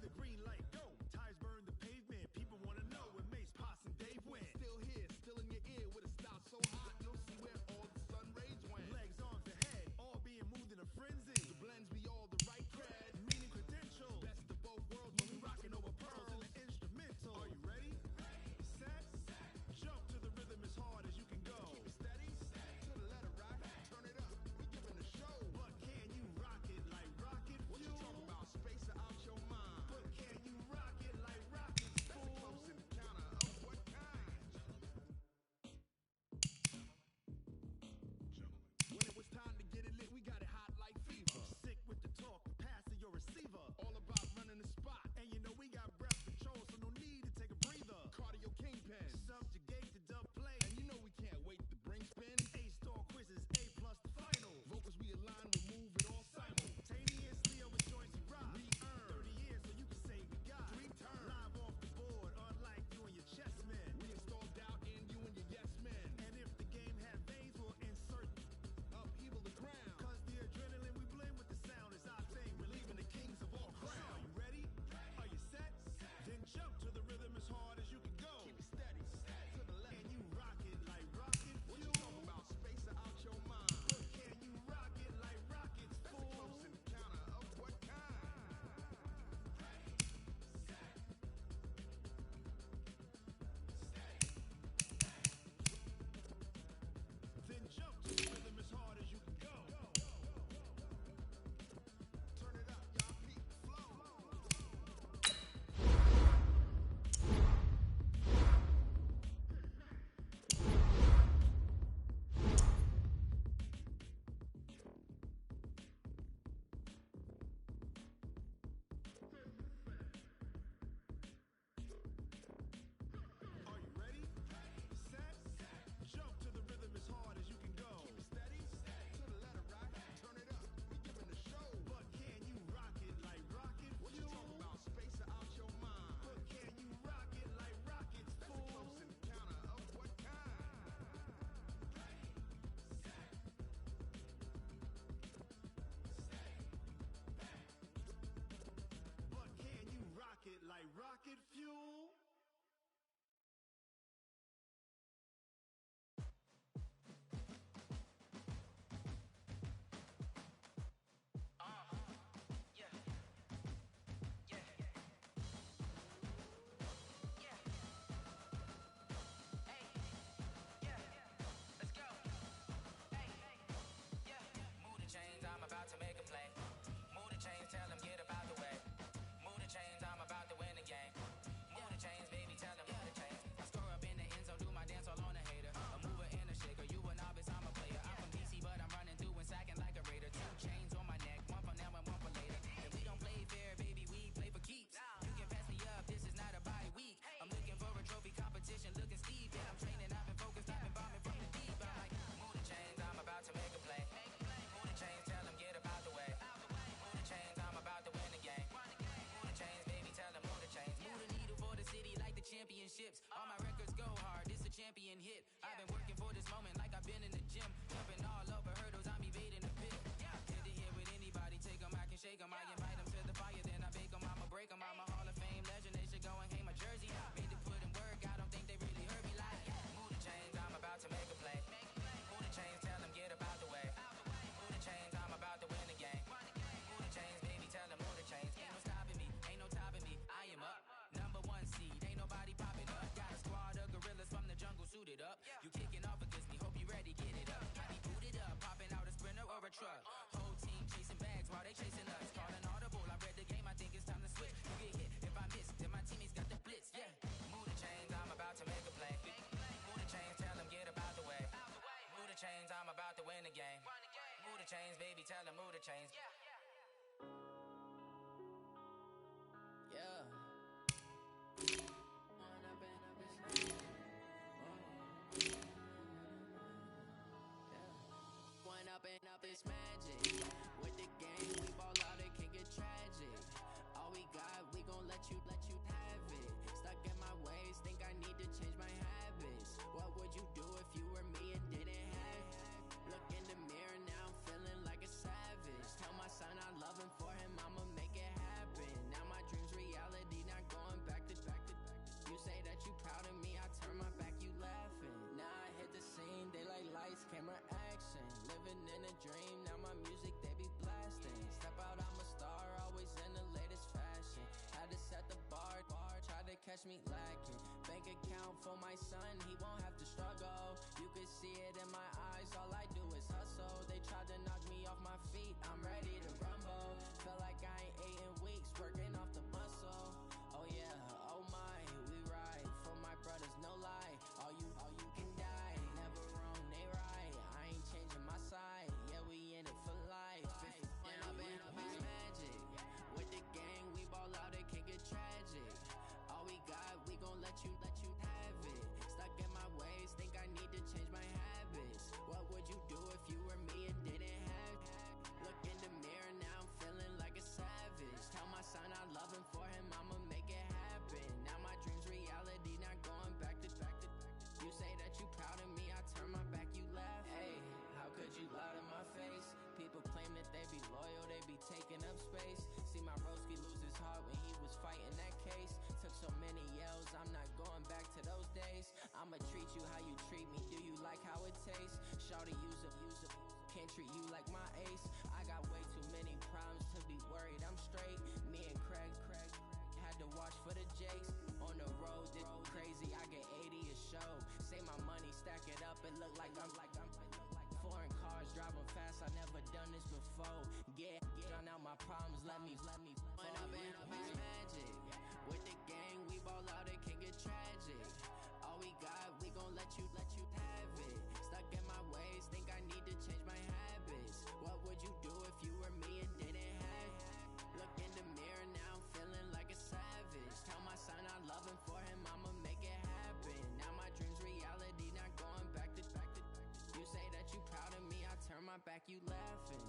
Speaker 8: I've been working for this moment like I've been in the gym. Jumping all over hurdles, I'm evading the pit. Into here with anybody, take them, I can shake them. I invite them to the fire, then I bake them, I'ma break them. I'm a Hall of Fame legend, they should go and hang my jersey. Made to put in work, I don't think they really heard me like. Move the chains, I'm about to make a play. Move the chains, tell them get up out the way. Move the chains, I'm about to win the game. Move the chains, baby, tell them move the chains. Ain't no stopping me, ain't no topping me. I am up, number one seed, ain't nobody popping up. Got a squad of gorillas from the jungle suited up. You kicking off against me, hope you ready, get it up. I be booted up, popping out a sprinter or a truck. Whole team chasing bags while they chasing us. Calling audible, I read the game, I think it's time to switch. You get hit, if I miss, then my teammates got the blitz, yeah. Move the chains, I'm about to make a play. Move the chains, tell them get up out the way. Move the chains, I'm about to win the game. Move the chains, baby, tell them move the chains. Yeah. One up and up is magic. With the game, we ball out, it can get tragic. All we got, we gon' let you have it. Stuck in my ways, think I need to change my habits. What would you do if you were me and didn't have it? Look in the mirror, now I'm feeling like a savage. Tell my son I love him, for him I'ma make it happen. Now my dream's reality, not going back to. You say that you proud of me, I turn my back, you laughing. Now I hit the scene, they like lights, camera, action. Living in a dream, now my music they be blasting. Step out, I'm a star, always in the latest fashion. Had to set the bar, try to catch me lacking. Bank account for my son, he won't have to struggle. You can see it in my eyes, all I do is hustle. They tried to knock me off my feet, I'm ready to rumble. Feel like I ain't ate in weeks, working off the muscle. Oh yeah, oh my, we ride for my brothers, no lie. All you can die, never wrong, they right. I ain't changing my side, yeah, we in it for life. When up and up is magic. With the gang, we ball out, it can get tragic. All we got, we gon' let you have it. Stuck in my ways, think I need to change my habits. What would you do if you were me and didn't have it? Look in the mirror, now I'm feeling like a savage. Tell my son I love him, for him I'ma make it happen. Now my dream's reality, not going back to. You say that you proud of me, I turn my back, you laugh. Hey, how could you lie to my face? People claim that they be loyal, they be taking up space. See my broski lose his heart when he was fighting that case. Took so many yells, I'm not going back to those days. I'ma treat you how you treat me, do you like how it tastes? Shawty, use up, can't treat you like my ace. I got way too many problems to be worried, I'm straight. Me and Craig had to watch for the Jakes. On the road, did crazy, I get 80 a show. Say my money, stack it up, it look like I'm foreign cars, driving fast, I never done this before. Get drown out my problems, let me. When up and up is magic. With the gang, we ball out, it can get tragic. All we got, we gon' let you have it. Stuck in my ways, think I need to change my habits. What would you do if you were me and didn't have it? Look in the mirror, now I'm feeling like a savage. Tell my son I love him, for him I'ma make it happen. Now my dream's reality, not going back to. You say that you proud of me, I turn my back, you laughing.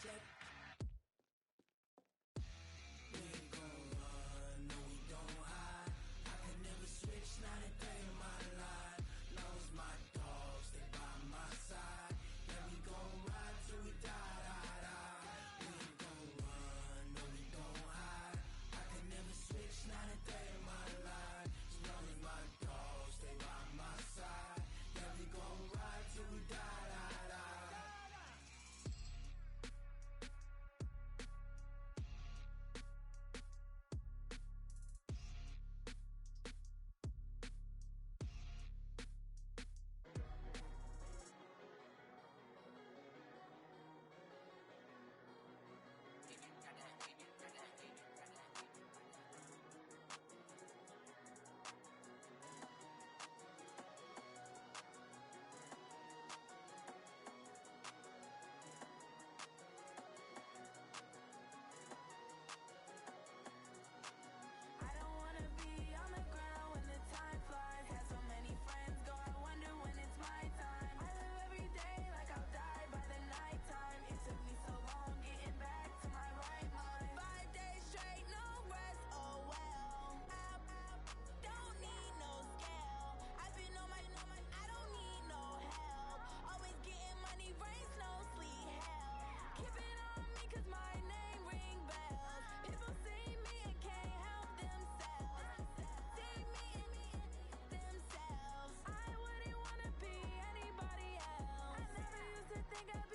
Speaker 12: check. We ain't gon' run, no we don't hide. I can never switch, not a day in my life. Long as my dogs stay by my side. Yeah, we gon' ride till we die, die, die. We ain't gon' run, no we don't hide. I can never switch, not a day in my life. As long as my dogs stay by my side. Yeah, we gon' ride till we die, die, die.
Speaker 7: I don't wanna be on the ground when the time flies. Had so many friends go, I wonder when it's my time. I live every day like I'll die by the nighttime. It took me so long getting back to my right mind. 5 days straight, no rest, oh well. Don't need no scale. I've been on my, I don't need no help. Always getting money, rain, snow, sleet, hell. Keep it on me 'cause my name ring bells. People see me and can't help themselves. See me and themselves. I wouldn't wanna be anybody else. I never used to think I'd be